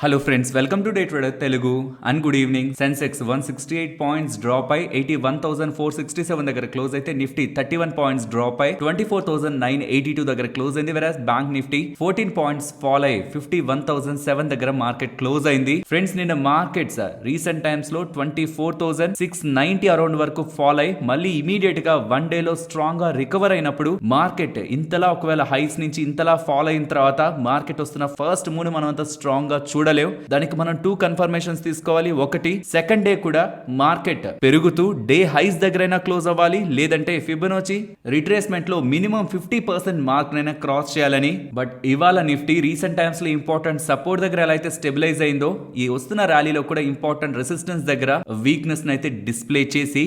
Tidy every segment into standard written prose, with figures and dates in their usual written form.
Hello friends, welcome to day trader Telugu and good evening. Sensex 168 points drop అయి 81,467 దగ్గర close అయితే, Nifty 31 points drop అయి 24,982 దగ్గర క్లోజ్ అయింది. వెరాస్ బ్యాంక్ నిఫ్టీ 14 పాయింట్స్ ఫాల్ అయి 51,007 దగ్గర మార్కెట్ క్లోజ్ అయింది. ఫ్రెండ్స్, నిన్న మార్కెట్స్ రీసెంట్ టైమ్స్ లో 24,690 అరౌండ్ వరకు ఫాల్ అయి మళ్ళీ ఇమీడియట్ గా వన్ డే లో స్ట్రాంగ్ గా రికవర్ అయినప్పుడు మార్కెట్ ఇంతలా ఒకవేళ హైస్ నుంచి ఇంతలా ఫాల్ అయిన తర్వాత మార్కెట్ వస్తున్న ఫస్ట్ మూవ్ మనం అంత స్ట్రాంగ్ గా చూడలేవు. దానికి మనం 2 కన్ఫర్మేషన్స్ తీసుకోవాలి. ఒకటి, సెకండ్ డే కూడా మార్కెట్ పెరుగుతూ డే హైస్ దగ్గరైనా క్లోజ్ అవ్వాలి, లేదంటే ఫిబొనాచి రిట్రేస్మెంట్ లో మినిమం 50% మార్క్ నైనా క్రాస్ చేయాలని. బట్ ఇవాళ నిఫ్టీ రీసెంట్ టైమ్స్ లో ఇంపార్టెంట్ సపోర్ట్ దగ్గర ఎలా అయితే స్టెబిలైజ్ అయిందో, ఈ వస్తున్న ర్యాలీలో కూడా ఇంపార్టెంట్ రెసిస్టెన్స్ దగ్గర వీక్నెస్ అయితే డిస్ప్లే చేసి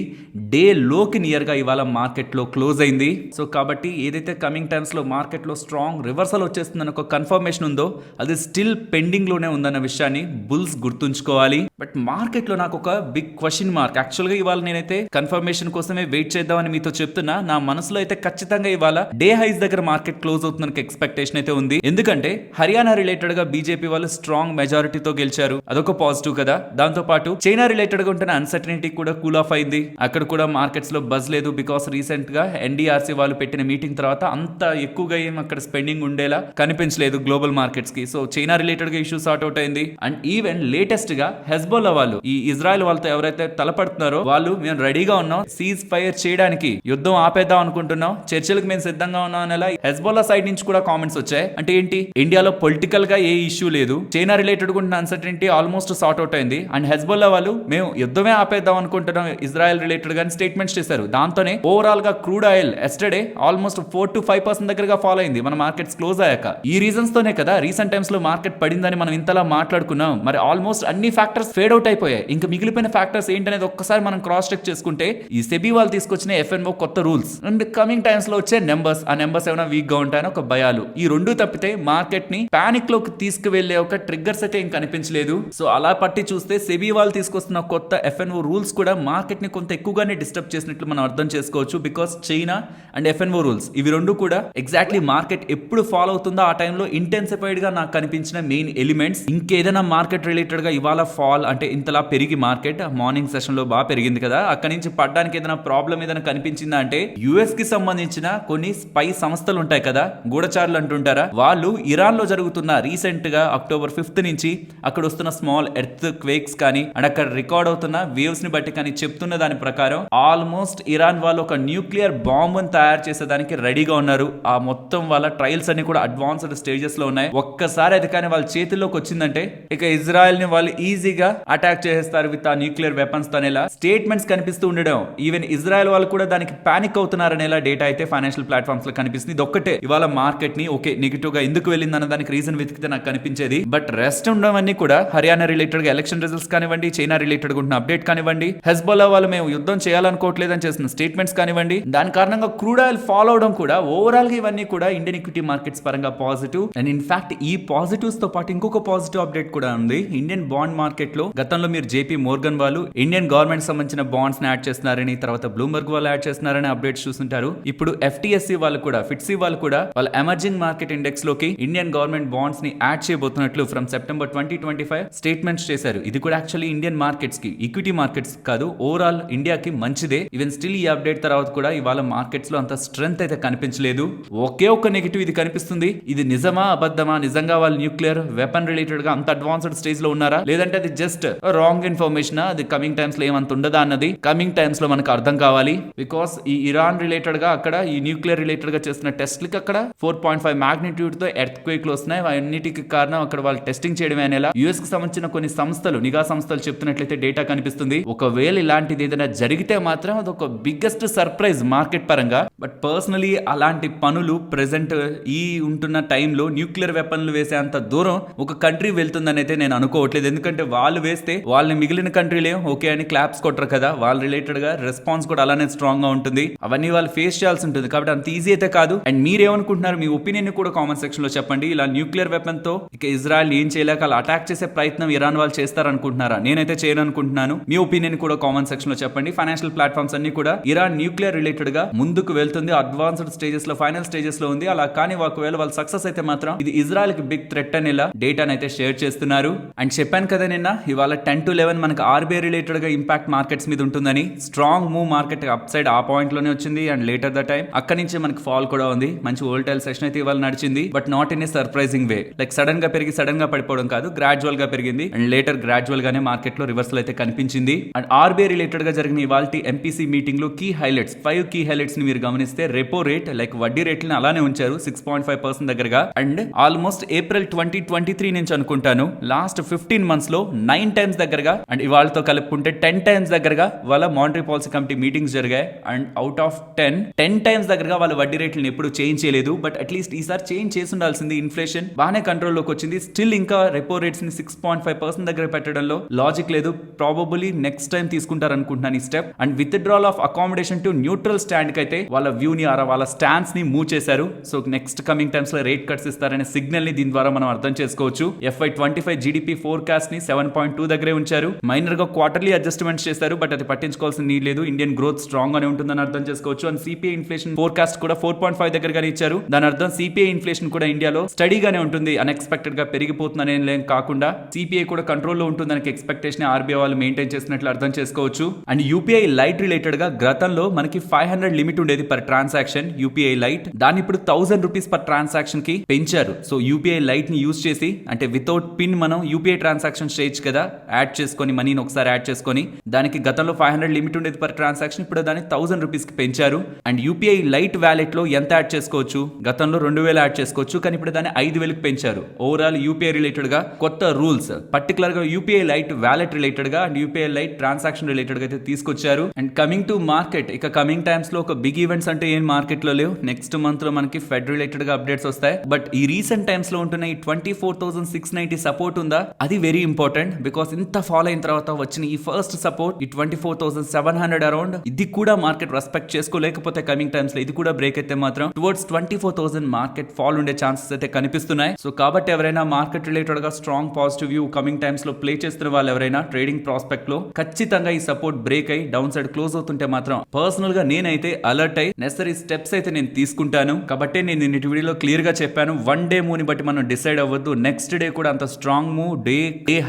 డే లోకి నియర్ గా ఇవాళ మార్కెట్ లో క్లోజ్ అయింది. సో కాబట్టి ఏదైతే కమింగ్ టైమ్స్ లో మార్కెట్ లో స్ట్రాంగ్ రివర్సల్ వచ్చేస్తుందని ఒక కన్ఫర్మేషన్ ఉందో, అది స్టిల్ పెండింగ్ లోనే ఉందన్న విషయాన్ని బుల్స్ గుర్తుంచుకోవాలి. బట్ మార్కెట్ లో నాకు ఒక బిగ్ క్వశ్చన్ మార్క్. యాక్చువల్ గా ఇవాళ నేనైతే కన్ఫర్మేషన్ కోసమే వెయిట్ చేద్దామని మీతో చెప్తున్నా. నా మనసులో అయితే ఖచ్చితంగా ఇవాళ డే హైస్ దగ్గర మార్కెట్ క్లోజ్ అవుతుందని ఎక్స్పెక్టేషన్ అయితే ఉంది. ఎందుకంటే హర్యానా రిలేటెడ్ గా బీజేపీ వాళ్ళు స్ట్రాంగ్ మెజారిటీతో గెలిచారు, అదొక పాజిటివ్ కదా. దాంతో పాటు చైనా రిలేటెడ్ గా ఉంటున్న అన్సర్టనిటీ కూడా కూల్ ఆఫ్ అయింది. అక్కడ కూడా మార్కెట్స్ లో బజ్ లేదు, బికాస్ రీసెంట్ గా ఎన్డీఆర్సీ వాళ్ళు పెట్టిన మీటింగ్ తర్వాత అంత ఎక్కువగా ఏం అక్కడ స్పెండింగ్ ఉండేలా కనిపించలేదు గ్లోబల్ మార్కెట్స్ కి. సో చైనా రిలేటెడ్ గా ఇష్యూ సార్ట్ అవుట్ అయింది. అండ్ ఈవెన్ లేటెస్ట్ గా హెజ్బోల్లా వాళ్ళు ఈ ఇజ్రాయెల్ వాళ్ళతో ఎవరైతే తలపడుతున్నారో వాళ్ళు, మేము రెడీగా ఉన్నాం సీజ్ ఫైర్ చేయడానికి, యుద్ధం ఆపేద్దాం అనుకుంటున్నాం, చర్చలకు మేము సిద్ధంగా ఉన్నాం అనేలా హెజ్బోల్లా సైడ్ నుంచి కూడా కామెంట్స్ వచ్చాయి. అంటే ఏంటి, ఇండియాలో పొలిటికల్ గా ఏ ఇష్యూ లేదు, చైనా రిలేటెడ్ గా ఉన్న అన్సర్టనిటీ ఆల్మోస్ట్ సార్ట్ అవుట్ అయింది. అండ్ హెజ్బోల్లా వాళ్ళు మేము యుద్ధమే ఆపేద్దాం అనుకుంటున్నాం ఇజ్రాయెల్ రిలేటెడ్ గా స్టేట్మెంట్స్ చేశారు. దాంతోనే ఓవరాల్ గా crude oil yesterday almost 4 to 5% దగ్గరగా ఫాలో అయింది మన మార్కెట్స్ క్లోజ్ అయ్యాక. ఈ రీజన్స్ తోనే కదా రీసెంట్ టైమ్స్ లో మార్కెట్ పడిందని మనం ఇంతలా మాట్లాడుకున్నాం. మరి ఆల్మోస్ట్ అన్ని ఫ్యాక్టర్స్ ఫేడ్ అవుట్ అయిపోయాయి. ఇంకా మిగిలిపోయిన ఫ్యాక్టర్స్ ఏంటనేది ఒక్కసారి మనం క్రాస్ చెక్ చేసుకుంటే, ఈ సెబీ వాళ్ళు తీసుకొచ్చిన ఎఫ్ఎన్ఓ కొత్త రూల్స్ అండ్ కమింగ్ టైమ్స్ లో వచ్చే నెంబర్స్, ఆ నెంబర్స్ ఏమైనా వీక్ గా ఉంటాయని ఒక భయాలు, ఈ రెండు తప్పితే మార్కెట్ ని పానిక్ లోకి తీసుకువెళ్లే ఒక ట్రిగ్గర్స్ అయితే ఏం కనిపించలేదు. సో అలా పట్టి చూస్తే సెబీ వాళ్ళు తీసుకొస్తున్న కొత్త ఎఫ్ఎన్ఓ రూల్స్ కూడా మార్కెట్ ని కొంత ఎక్కువగానే డిస్టర్బ్ చేసినట్లు మనం అర్థం చేసుకోవచ్చు. Because China and F&O rules ఇవి రెండు కూడా ఎగ్జాక్ట్లీ మార్కెట్ ఎప్పుడు ఫాలో అవుతుందో ఆ టైంలో ఇంటెన్సిఫైడ్ గా నాకు కనిపించిన మెయిన్ ఎలిమెంట్స్. ఇంకేదైనా మార్కెట్ రిలేటెడ్ గా ఇవాళ ఫాల్ అంటే ఇంతలా పెరిగి మార్కెట్ మార్నింగ్ సెషన్ లో బాగా పెరిగింది కదా, అక్కడి నుంచి పడ్డానికి ఏదైనా ప్రాబ్లం ఏదైనా కనిపించిందా అంటే, యుఎస్ కి సంబంధించిన కొన్ని స్పై సంస్థలు ఉంటాయి కదా, గూఢచారులు అంటుంటారా, వాళ్ళు ఇరాన్ లో జరుగుతున్న రీసెంట్ గా October 5th నుంచి అక్కడ వస్తున్న స్మాల్ ఎర్త్ క్వేక్స్ కానీ అండ్ అక్కడ రికార్డ్ అవుతున్న వేవ్స్ ని బట్టి కానీ చెప్తున్న దాని ప్రకారం ఆల్మోస్ట్ ఇరాన్ వాళ్ళు ఒక న్యూక్లియర్ బాంబును తయారు చేసేదానికి రెడీగా ఉన్నారు. ఆ మొత్తం వాళ్ళ ట్రయల్స్ అన్ని కూడా అడ్వాన్స్డ్ స్టేజెస్ లో ఉన్నాయి. ఒక్కసారి అది కానీ వాళ్ళ చేతుల్లోకి వచ్చిందంటే ఇక ఇజ్రాయెల్ ని వాళ్ళు ఈజీగా అటాక్ చేస్తారు విత్ ఆ న్యూక్లియర్ వెపన్స్ తనేలా స్టేట్మెంట్స్ కనిపిస్తూ ఉండడం. ఈవెన్ ఇజ్రాయెల్ వాళ్ళు కూడా దానికి పానిక్ అవుతున్నారనేలా డేటా అయితే ఫైనాన్షియల్ ప్లాట్ఫామ్స్ లో కనిపిస్తుంది. ఇది ఒక్కటే ఇవాళ మార్కెట్ ని ఓకే నెగిటివ్ గా ఎందుకు వెళ్ళింది అన్న దానికి రీజన్ వెతికితే నాకు కనిపించేది. బట్ రెస్ట్ ఉండవన్నీ కూడా హర్యానా రిలేటెడ్ గా ఎలక్షన్ రిజల్ట్స్ కానివ్వండి, చైనా రిలేటెడ్ గా ఉంటున్న అప్డేట్ కానివ్వండి, హెజ్బోల్లా వాళ్ళు మేము యుద్ధం చేయాలనుకోవట్లేదని చేస్తున్న స్టేట్మెంట్స్ కానివ్వండి, దాని కారణంగా క్రూడ్ ఆయిల్ ఫాలో అవడం కూడా ఓవరాల్ గా ఇవన్నీ కూడా ఇండియన్ ఈక్విటీ మార్కెట్స్ పరంగా పాజిటివ్. అండ్ ఇన్ఫాక్ట్ ఈ పాజిటివ్స్ తో పాటు ఇంకొక పాజిటివ్ అప్డేట్ కూడా ఉంది. ఇండియన్ బాండ్ మార్కెట్ లో గతంలో మీరు జేపీ మోర్గన్ వాళ్ళు ఇండియన్ గవర్నమెంట్ సంబంధించిన బాండ్స్ ని యాడ్ చేస్తున్నారని, తర్వాత బ్లూంబర్గ్ వాళ్ళు యాడ్ చేస్తున్నారని అప్డేట్స్ చూస్తుంటారు. ఇప్పుడు ఎఫ్టీఎస్సీ వాళ్ళు కూడా, ఫిట్సీ వాళ్ళు కూడా వాళ్ళ ఎమర్జింగ్ మార్కెట్ ఇండెక్స్ లోకి ఇండియన్ గవర్నమెంట్ బాండ్స్ ని యాడ్ చేయబోతున్నట్లు ఫ్రమ్ సెప్టెంబర్ 2025 స్టేట్మెంట్స్ చేశారు. ఇది కూడా యాక్చువల్లీ ఇండియన్ మార్కెట్స్ కి, ఈక్విటీ మార్కెట్స్ కాదు, ఓవరాల్ ఇండియాకి మంచిదే. ఈవెన్ స్టిల్ ఈ అప్డేట్ తర్వాత కూడా ఇవాళ మార్కెట్స్ లో అంత స్ట్రెంగ్త్ అయితే కనిపించలేదు. ఒకే ఒక నెగిటివ్ ఇది కనిపిస్తుంది. ఇది నిజమా అబద్ధమా, నిజంగా వాళ్ళు న్యూక్లియర్ వెపన్ రిలేటెడ్ గా అంత అడ్వాన్స్డ్ స్టేజ్ లో ఉన్నారా, లేదంటే అది జస్ట్ రాంగ్ ఇన్ఫర్మేషన్, అది కమింగ్ టైమ్స్ లో ఏమంత ఉండదా అన్నది కమింగ్ టైమ్స్ లో మనకు అర్థం కావాలి. బికాస్ ఈ ఇరాన్ రిలేటెడ్ గా అక్కడ ఈ న్యూక్లియర్ రిలేటెడ్ గా చేస్తున్న టెస్ట్లకి అక్కడ 4.5 మాగ్నిట్యూడ్ తో ఎర్త్ క్వేక్ లు వస్తున్నాయి. అన్నిటికి కారణం అక్కడ వాళ్ళు టెస్టింగ్ చేయడమే అనేలా యుఎస్ కి సంబంధించిన కొన్ని సంస్థలు, నిఘా సంస్థలు చెప్తున్నట్లయితే డేటా కనిపిస్తుంది. ఒకవేళ ఇలాంటిది ఏదైనా జరిగితే మాత్రం అదొక బిగ్గెస్ట్ సర్ప్రైజ్ మార్కెట్ పరంగా. బట్ పర్సనలీ అలాంటి పనులు ప్రెసెంట్ ఈ ఉంటున్న టైంలో న్యూక్లియర్ వెపన్లు వేసే అంత దూరం ఒక కంట్రీ వెళ్తుందని అయితే నేను అనుకోవట్లేదు. ఎందుకంటే వాళ్ళు వేస్తే వాళ్ళని మిగిలిన కంట్రీలే ఓకే అని క్లాప్స్ కొట్టరు కదా, వాళ్ళ రిలేటెడ్ గా రెస్పాన్స్ కూడా అలానే స్ట్రాంగ్ గా ఉంటుంది. అవన్నీ వాళ్ళు ఫేస్ చేయాల్సి ఉంటుంది. కాబట్టి అంత ఈజీ అయితే కాదు. అండ్ మీరేమనుకుంటున్నారు, మీ ఒపీనియన్ కూడా కామెంట్ సెక్షన్ లో చెప్పండి. ఇలా న్యూక్లియర్ వెపన్ తో ఇక ఇజ్రాయెల్ ఏం చేయలేక అలా అటాక్ చేసే ప్రయత్నం ఇరాన్ వాళ్ళు చేస్తారనుకుంటున్నారా? నేనైతే చేయను అనుకుంటున్నాను. మీ ఒపీనియన్ కూడా కామెంట్ సెక్షన్ లో చెప్పండి. ఫైనాన్షియల్ ప్లాట్ఫామ్స్ అన్ని కూడా ఇరాన్ న్యూక్లియర్ రిలేటెడ్ గా ముందుకు వెళ్తుంది, అడ్వాన్స్డ్ స్టేజెస్ లో, ఫైనల్ స్టేజెస్ లో ఉంది. అలా కానీ ఒకవేళ వాళ్ళు సక్సెస్ అయితే మాత్రం ఇది ఇజ్రాయెల్ కి బిగ్ థ్రెట్ అనేలా డేటానైతే షేర్ చేస్తున్నారు. అండ్ చెప్పాను కదా నిన్న ఇవాళ 10 to 11 మనకు ఆర్బీఐ రిలేటెడ్ గా ఇంపాక్ట్ మార్కెట్స్ మీద ఉంటుందని. Strong move market up side ఆ పాయింట్ లోనే వచ్చింది అండ్ లేటర్ ద టైం అక్కడి నుంచి మనకి ఫాల్ కూడా ఉంది. మంచి వోల్టైల్ సెషన్ అయితే ఇవాళ నడిచింది, but not in a surprising way. Like sudden గా పెరిగి సడన్ గా పడిపోవడం కాదు, గ్రాడ్యువల్ గా పెరిగింది అండ్ లేటర్ గ్రాడ్యువల్ గానే మార్కెట్ లో రివర్సల్ అయితే కనిపించింది. అండ్ ఆర్బీఐ రిలేటెడ్ గా జరిగిన ఇవాళ ఎంపీసీ మీటింగ్ లో కీ హైలైట్స్ 5 కీ హైలైట్స్ ని మీరు గమనిస్తే రెపో రేట్ లైక్ వడ్డీ రేట్లను అలానే ఉంచారు 6.5% దగ్గరగా. అండ్ ఆల్మోస్ట్ ఏప్రిల్ 2023 నుంచి అనుకుంటాను లాస్ట్ 15 months లో 9 times దగ్గరగా అండ్ ఇవాళతో కలుపుకుంటే 10 times దగ్గరగా వాళ్ళ మానిటరీ పాలసీ కమిటీ మీటింగ్స్ జరిగాయి. అండ్ అవుట్ ఆఫ్ 10 times దగ్గరగా వాళ్ళ వడ్డీ రేట్లను ఎప్పుడు చేంజ్ చేయలేదు, బట్ అట్లీస్ట్ ఈసారి చేంజ్ చేసి ఉండాల్సింది. ఇన్ఫ్లేషన్ బాగానే కంట్రోల్లోకి వచ్చింది, స్టిల్ ఇంకా రెపో రేట్స్ ని 6.5% దగ్గర పెట్టడంలో లాజిక్ లేదు. ప్రాబబుల్లీ నెక్స్ట్ టైం తీసుకుంటారు అనుకుంటున్నాను ఈ step. And with డ్రాల్ of accommodation to neutral stand కి అయితే వాళ్ళ వ్యూ ని వాళ్ళ స్టాండ్స్ ని మూవ్ చేశారు. సో నెక్స్ట్ కమింగ్ టైమ్స్ లో రేట్ కట్స్ ఇస్తారనే సిగ్నల్ ని దీని ద్వారా మనం అర్థం చేసుకోవచ్చు. FY25 జీడీపీ ఫోర్కాస్ట్ ని 7.2 దగ్గరే ఉంచారు. మైనర్ గా క్వార్టర్లీ అడ్జస్ట్మెంట్స్ చేశారు, బట్ అది పట్టించుకోవాల్సిన నీడ్ లేదు. ఇండియన్ గ్రోత్ స్ట్రాంగ్ గానే ఉంటుందని అర్థం చేసుకోవచ్చు. అండ్ సిపిఐ ఇన్ఫ్లేషన్ ఫోర్కాస్ట్ కూడా 4.5 దగ్గరగానే ఇచ్చారు. దాని అర్థం సిపిఐ ఇన్ఫ్లేషన్ కూడా ఇండియాలో స్టడీగానే ఉంటుంది, అన్ఎక్స్పెక్టెడ్ గా పెరిగిపోతుందనే కాకుండా సిపిఐ కూడా కంట్రోల్లో ఉంటుందనే ఎక్స్పెక్టేషన్ ఆర్బీఐ వాళ్ళు మెయింటైన్ చేసినట్లు అర్థం చేసుకోవచ్చు. అండ్ యూపీఐ లైట్ రిలేటెడ్ గా గతంలో మనకి 500 లిమిట్ ఉండేది పర్ ట్రాన్సాక్షన్ యూపీఐ లైట్, దాన్ని ఇప్పుడు 1000 రూపీస్ పర్ ట్రాన్సాక్షన్ కి పెంచారు. సో యూపీఐ లైట్ ని యూజ్ చేసి అంటే వితౌట్ పిన్ మనం యూపీఐ ట్రాన్సాక్షన్ చేయొచ్చు కదా, యాడ్ చేసుకొని మనీని ఒకసారి యాడ్ చేసుకొని. దానికి గతంలో 500 లిమిట్ ఉండేది పర్ ట్రాన్సాక్షన్, ఇప్పుడు దాన్ని 1000 రూపీస్ కి పెంచారు. అండ్ యూపీఐ లైట్ వ్యాలెట్ లో ఎంత యాడ్ చేసుకోవచ్చు, గతంలో 2000 యాడ్ చేసుకోవచ్చు, కానీ ఇప్పుడు దాన్ని 5000కి పెంచారు. ఓవరాల్ యూపీఐ రిలేటెడ్ గా కొత్త రూల్స్ పర్టికులర్ గా యూపీఐ లైట్ వ్యాలెట్ రిలేటెడ్ గా and UPI light transaction related గా అయితే తీసుకొచ్చారు. అండ్ కమింగ్ టు మార్కెట్, ఇక కమింగ్ టైమ్స్ లో ఒక బిగ్ ఈవెంట్స్ అంటే ఏం మార్కెట్ లో లేవు. నెక్స్ట్ మంత్ లో మనకి ఫెడ్ రిలేటెడ్ గా అప్డేట్స్ వస్తాయి, బట్ ఈ రీసెంట్ టైమ్స్ లో ఉంటున్న ఈ 24,690 సపోర్ట్ ఉందా, అది వెరీ ఇంపార్టెంట్. బికాస్ ఇంత ఫాలో అయిన తర్వాత వచ్చిన ఈ ఫస్ట్ సపోర్ట్ ఈ 24,700 అరౌండ్, ఇది కూడా మార్కెట్ రెస్పెక్ట్ చేసుకోలేకపోతే కమింగ్ టైమ్స్ లో ఇది కూడా బ్రేక్ అయితే మాత్రం టువర్డ్స్ 24,000 మార్కెట్ ఫాల్ ఉండే ఛాన్సెస్ అయితే కనిపిస్తున్నాయి. సో కాబట్టి ఎవరైనా మార్కెట్ రిలేటెడ్ గా strong positive view coming times లో ప్లే చేస్తున్న వాళ్ళు ఎవరైనా ట్రేడింగ్ ప్రాస్పెక్ట్ లో ఖచ్చితంగా ఈ సపోర్ట్ బ్రేక్ అయ్యి డౌన్ సైడ్ క్లోజ్ అవుతుంటే మాత్రం పర్సనల్ గా నేనైతే అలర్ట్ అయ్యి నెసరీ స్టెప్స్ అయితే నేను తీసుకుంటాను. కాబట్టి నేను నిన్నటి వీడియోలో క్లియర్ గా చెప్పాను, వన్ డే మూవ్ ని బట్టి మనం డిసైడ్ అవ్వద్దు. నెక్స్ట్ డే కూడా అంత స్ట్రాంగ్ మూవ్ డే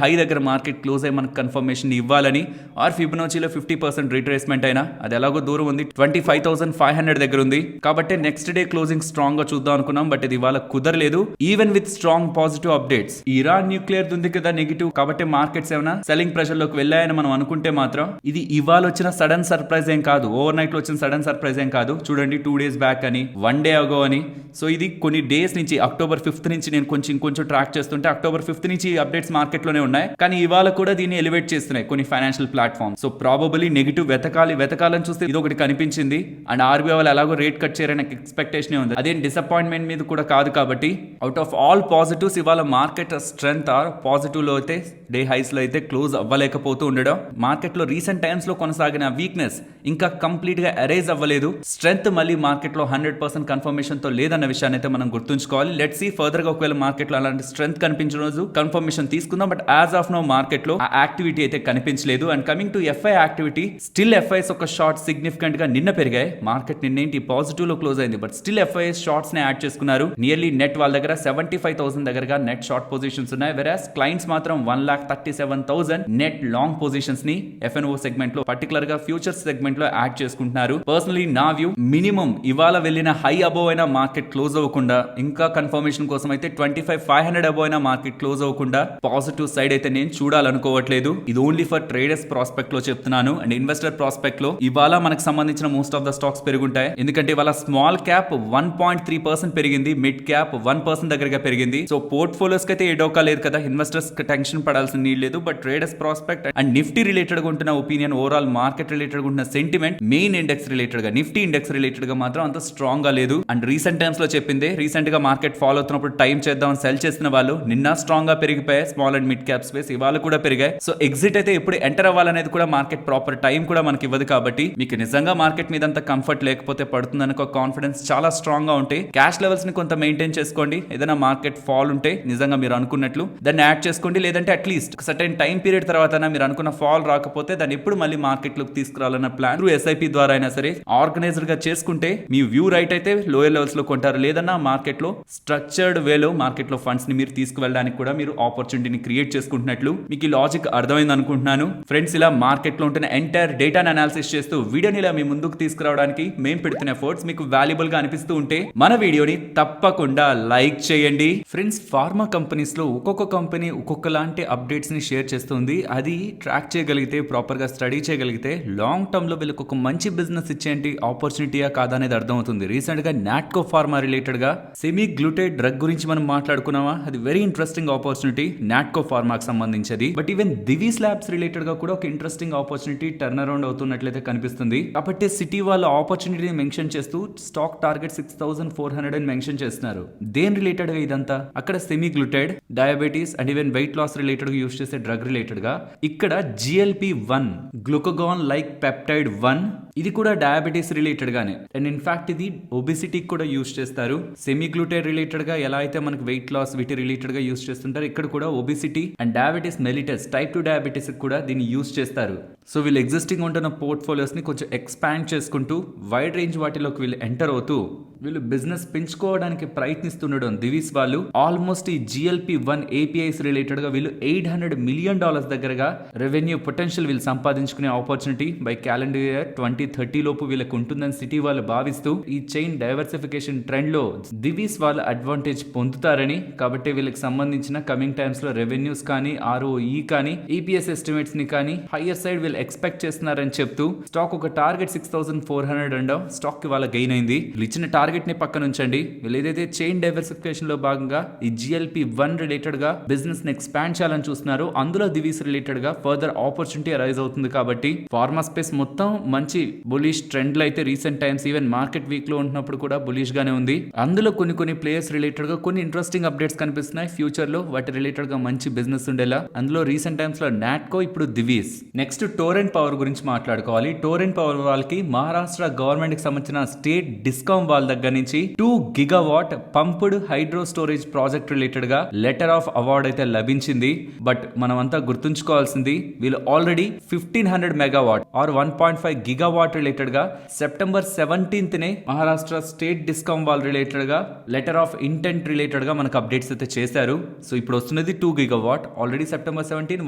హై దగ్గర మార్కెట్ క్లోజ్ అయ్యి మనకు కన్ఫర్మేషన్ ఇవ్వాలని. ఆర్ ఫిబొనాచీలో 50% రిట్రేస్మెంట్ అయినా అది ఎలాగో దూరం ఉంది, 25,500 దగ్గర ఉంది. కాబట్టి నెక్స్ట్ డే క్లోజింగ్ స్ట్రాంగ్ గా చూద్దాం అనుకున్నాం, బట్ ఇది ఇవాళ కుదరలేదు. Even with strong positive updates, Iran nuclear ఉంది కదా నెగిటివ్, కాబట్టి మార్కెట్స్ ఏమైనా సెల్లింగ్ ప్రెషర్ లోకి వెళ్ళాయని మనం అనుకుంటే మాత్రం ఇది ఇవాళ వచ్చిన సడన్ సర్ప్రైజ్ ఏం కాదు, ఓవర్ నైట్ లో వచ్చిన సడన్ సర్ప్రైజ్ ఏం కాదు. చూడండి 2 days బ్యాక్ అని, 1 day అగో అని. సో ఇది కొన్ని డేస్ నుంచి October 5th నుంచి నేను కొంచెం ట్రాక్ చేస్తుంటే October 5th నుంచి అప్డేట్స్ మార్కెట్ లోనే ఉన్నాయి, కానీ ఇవాళ కూడా దీన్ని ఎలివేట్ చేస్తున్నాయి కొన్ని financial platform. So probably negative వెతకాలని చూస్తే ఇది ఒకటి కనిపించింది. అండ్ ఆర్బీఐ వాళ్ళు ఎలాగో రేట్ కట్ చేయాలని ఎక్స్పెక్టేషన్ ఉంది, అదేం డిసప్పాయింట్మెంట్ మీద కూడా కాదు. కాబట్టి అవుట్ ఆఫ్ ఆల్ పాజిటివ్స్ ఇవాళ మార్కెట్ స్ట్రెంత్ ఆర్ పాజిటివ్ లో అయితే డే హైస్ లో అయితే క్లోజ్ అవ్వలేకపోతూ ఉండడం. మార్కెట్ లో రీసెంట్ టైమ్స్ లో కొనసాగిన వీక్నెస్ ఇంకా కంప్లీట్ గా ఎరేజ్ అవ్వలేదు. స్ట్రెంత్ మళ్ళీ మార్కెట్ లో 100% కన్ఫర్మేషన్ తో లేదన్న విషయాన్ని అయితే మనం గుర్తుంచుకోవాలి. లెట్స్ సీ ఫర్దర్ గా ఒకవేళ మార్కెట్ లో అలాంటి స్ట్రెంత్ కనిపించిన రోజు కన్ఫర్మేషన్ తీసుకుందాం, but as of now market లో ఆ యాక్టివిటీ అయితే కనిపించలేదు. And coming to FI activity, still FIs ఒక షార్ట్ సిగ్నిఫికెంట్ గా నిన్న పెరిగాయి. మార్కెట్ నిన్నేంటి పాజిటివ్ లో క్లోజ్ అయింది, బట్ స్టిల్ ఎఫ్ఐఎస్ షార్ట్స్ ని యాడ్ చేసుకున్నారు. నియర్లీ నెట్ వాళ్ళ దగ్గర 75,000 దగ్గరగా నెట్ షార్ట్ పొజిషన్స్ ఉన్నాయి. వెరాస్ క్లయింట్స్ మాత్రం 1,37,000 నెట్ లాంగ్ పొజిషన్స్ ని ఎఫ్ఎన్ఓ సెగ్మెంట్ లో పర్టికులర్ గా ఫ్యూచర్స్ సెగ్మెంట్ లో యాడ్ చేసుకుంటున్నారు. పర్సనలీ నా వ్యూ, మినిమం ఇవాళ వెళ్ళిన హై అబోవ్ అయినా మార్కెట్ క్లోజ్ అవ్వకుండా, ఇంకా కన్ఫర్మేషన్ కోసం అయితే 25,500 అబోవ్ అయినా మార్కెట్ క్లోజ్ అవ్వకుండా పాజిటివ్ సైడ్ అయితే నేను చూడాలనుకోవట్లేదు. ఇది ఓన్లీ ఫర్ ట్రేడర్స్ ప్రాస్పెక్ట్ లో చెప్తున్నాను. అండ్ ఇన్వెస్టర్ ప్రాస్పెక్ట్ లో ఇవాళ మనకు సంబంధించిన మోస్ట్ ఆఫ్ ద స్టాక్స్ పెరుగుంటాయి, ఎందుకంటే ఇవాళ స్మాల్ క్యాప్ 1.3% పెరిగింది, మిడ్ క్యాప్ 1% దగ్గరగా పెరిగింది. సో పోర్ట్ఫోలియోస్ కి అయితే ఏ డోకా లేదు కదా, ఇన్వెస్టర్స్ టెన్షన్ పడాల్సిన నీడ్ లేదు. But traders prospect and Nifty related గా ఉంటున్న ఒపీనియన్, ఓవరాల్ మార్కెట్ రిలేటెడ్ గా ఉంటున్న సెంటిమెంట్, మెయిన్ ఇండెక్స్ రిలేటెడ్ గా నిఫ్టీ ఇండెక్స్ రిలేటెడ్ గా మాత్రం అంత స్ట్రాంగ్ గా లేదు. అండ్ రీసెంట్ టైమ్స్ లో చెప్పింది, రీసెంట్ గా మార్కెట్ ఫాలో అవుతున్నప్పుడు టైం చేద్దాం సెల్ చేసిన వాళ్ళు నిన్న స్ట్రాంగ్ గా పెరిగిపోయాయి. Small and mid cap space ఇవాళ కూడా పెరిగాయి. సో ఎగ్జిట్ అయితే ఎప్పుడు ఎంటర్ అవ్వాలనేది కూడా మార్కెట్ ప్రాపర్ టైం కూడా మనకి ఇవ్వదు. కాబట్టి మీకు నిజంగా మార్కెట్ మీద అంత కంఫర్ట్ లేకపోతే, పడుతుందని ఒక కాన్ఫిడెన్స్ చాలా స్ట్రాంగ్ గా ఉంటే క్యాష్ లెవెల్స్ ని కొంత మెయింటైన్ చేసుకోండి. ఏదైనా మార్కెట్ ఫాల్ ఉంటే నిజంగా మీరు అనుకున్నట్లు దాన్ని యాడ్ చేసుకోండి, లేదంటే అట్లీస్ట్ సర్టెన్ టైం పీరియడ్ తర్వాత మీరు అనుకున్న ఫాల్ రాకపోతే దాన్ని ఎప్పుడు మళ్ళీ మార్కెట్ లోకి తీసుకురావాలన్న ప్లాన్ త్రూ ఎస్ఐపి ద్వారా అయినా సరే ఆర్గనైజ్డ్ గా చేసుకుంటే మీ వ్యూ రైట్ అయితే లోయర్ లెవెల్స్ లో కొంటారు, లేదన్నా మార్కెట్ లో స్ట్రక్చర్డ్ వేలో మార్కెట్ లో ఫండ్స్ ని మీరు తీసుకువెళ్ళడానికి అమ్మడానికి కూడా మీరు ఆపర్చునిటీని క్రియేట్ చేసుకుంటున్నట్లు మీకు ఈ లాజిక్ అర్థమైంది అనుకుంటున్నాను. ఫ్రెండ్స్, ఇలా మార్కెట్ లో ఉంటున్న ఎంటైర్ డేటాను అనాలిసిస్ చేస్తూ వీడియోని ఇలా మీ ముందుకు తీసుకురావడానికి మేము పెడుతున్న ఎఫర్ట్స్ మీకు వాల్యుబుల్ గా అనిపిస్తూ ఉంటే మన వీడియోని తప్పకుండా లైక్ చేయండి. ఫ్రెండ్స్, ఫార్మా కంపెనీస్ లో ఒక్కొక్క కంపెనీ ఒక్కొక్క లాంటి అప్డేట్స్ ని షేర్ చేస్తుంది. అది ట్రాక్ చేయగలిగితే, ప్రాపర్ గా స్టడీ చేయగలిగితే లాంగ్ టర్మ్ లో వీళ్ళకి ఒక మంచి బిజినెస్ ఇచ్చేంటి ఆపర్చునిటీయా కాదా అనేది అర్థమవుతుంది. రీసెంట్ గా నాట్కో ఫార్మా రిలేటెడ్ గా సెమీ గ్లూటేడ్ డ్రగ్ గురించి మనం మాట్లాడుకున్నామా, అది వెరీ ఇంట్రెస్టింగ్ ఆపర్చునిటీ నాట్కో ఫార్మాకి సంబంధించింది. But even Divi's labs related గా కూడా ఒక ఇంట్రెస్టింగ్ ఆపర్చునిటీ టర్న్ అరౌండ్ అవుతున్నట్లయితే కనిపిస్తుంది. కాబట్టి సిటీ వాళ్ళ ఆపర్చునిటీని మెన్షన్ చేస్తూ స్టాక్ టార్గెట్ 6400 అని మెన్షన్ చేస్తున్నారు. దేని రిలేటెడ్ గా ఇదంతా? అక్కడ semaglutide, diabetes and even weight loss related గా యూస్ చేసే డ్రగ్ రిలేటెడ్ గా, ఇక్కడ GLP-1 గ్లూకగాన్ లైక్ పెప్టైడ్ 1 ఇది కూడా డయాబెటీస్ రిలేటెడ్ గానే, అండ్ ఇన్ఫాక్ట్ ఇది ఒబిసిటీ కూడా యూస్ చేస్తారు. సెమీ గ్లూటెడ్ రిలేటెడ్ గా ఎలా అయితే మనకి వెయిట్ లాస్ వీటి రిలేటెడ్ గా యూస్ చేస్తుంటారు, ఇక్కడ కూడా obesity and diabetes mellitus type 2 diabetes కూడా దీన్ని యూస్ చేస్తారు. సో వీళ్ళు ఎగ్జిస్టింగ్ ఉంటున్న పోర్ట్ఫోలియోస్ ని కొంచెం ఎక్స్పాండ్ చేసుకుంటూ వైడ్ రేంజ్ వాటిలోకి వీళ్ళు ఎంటర్ అవుతూ వీళ్ళు బిజినెస్ పెంచుకోవడానికి ప్రయత్నిస్తుండడం దివీస్ వాళ్ళు ఆల్మోస్ట్ ఈ GLP-1 APIs రిలేటెడ్ గా వీళ్ళు $800 మిలియన్ దగ్గరగా రెవెన్యూ పొటెన్షియల్ వీళ్ళు సంపాదించుకునే ఆపర్చునిటీ బై క్యాలెండర్ ఇయర్ 2030 లోపు వీళ్ళకి ఉంటుందని సిటీ వాళ్ళు భావిస్తూ ఈ చైన్ డైవర్సిఫికేషన్ ట్రెండ్ లో దివీస్ వాళ్ళు అడ్వాంటేజ్ పొందుతారని, కాబట్టి వీళ్ళకి సంబంధించిన కమింగ్ టైమ్స్ లో రెవెన్యూస్ కానీ, ROE కానీ, EPS ఎస్టిమేట్స్ ని కానీ హైయర్ సైడ్ వీళ్ళు ఎక్స్పెక్ట్ చేస్తున్నారని చెప్తూ స్టాక్ ఒక టార్గెట్ 6400 అండ్ స్టాక్ కి వాళ్ళ గెయిన్ అయింది. వీళ్ళు ఇచ్చిన టార్గెట్ ని పక్కన ఉంచండి. వీళ్ళు ఏదైతే చైన్ డైవర్సిఫికేషన్ లో భాగంగా ఈ GLP-1 రిలేటెడ్ గా బిజినెస్ ని ఎక్స్పాండ్ చేయాలని చూస్తున్నారు. అందులో దివీస్ రిలేటెడ్ గా ఫర్దర్ ఆపర్చునిటీ అరైజ్ అవుతుంది. కాబట్టి ఫార్మా స్పేస్ మొత్తం మంచి బులిష్ ట్రెండ్ లో అయితే recent times even market week లో ఉంటున్నప్పుడు కూడా బులిష్ గానే ఉంది. అందులో కొన్ని ప్లేయర్స్ రిలేటెడ్ గా కొన్ని ఇంట్రెస్టింగ్ అప్డేట్స్ కనిపిస్తున్నాయి. ఫ్యూచర్ లో వాటి రిలేటెడ్ గా మంచి బిజినెస్ ఉండేలా. అందులో రీసెంట్ టైమ్స్ లో నాట్కో, ఇప్పుడు దివీస్. నెక్స్ట్ టోరెంట్ పవర్ గురించి మాట్లాడుకోవాలి. టోరెంట్ పవర్ వాళ్ళకి మహారాష్ట్ర గవర్నమెంట్ కి సంబంధించిన స్టేట్ డిస్కామ్ వాళ్ళ దగ్గర నుంచి 2 gigawatt pumped hydro storage project related గా లెటర్ ఆఫ్ అవార్డ్ అయితే లభించింది. బట్ మనం అంతా గుర్తుంచుకోవాల్సింది, వీళ్ళు already 1500 megawatt or 1.5 gigawatt related గా సెప్టెంబర్ 17th నే మహారాష్ట్ర స్టేట్ డిస్కామ్ వాళ్ళ రిలేటెడ్ గా లెటర్ ఆఫ్ ఇంటెంట్ రిలేటెడ్ గా మనకు అప్డేట్స్ అయితే చేశారు. సో ఇప్పుడు వస్తున్నది 2 gigawatt, already September 17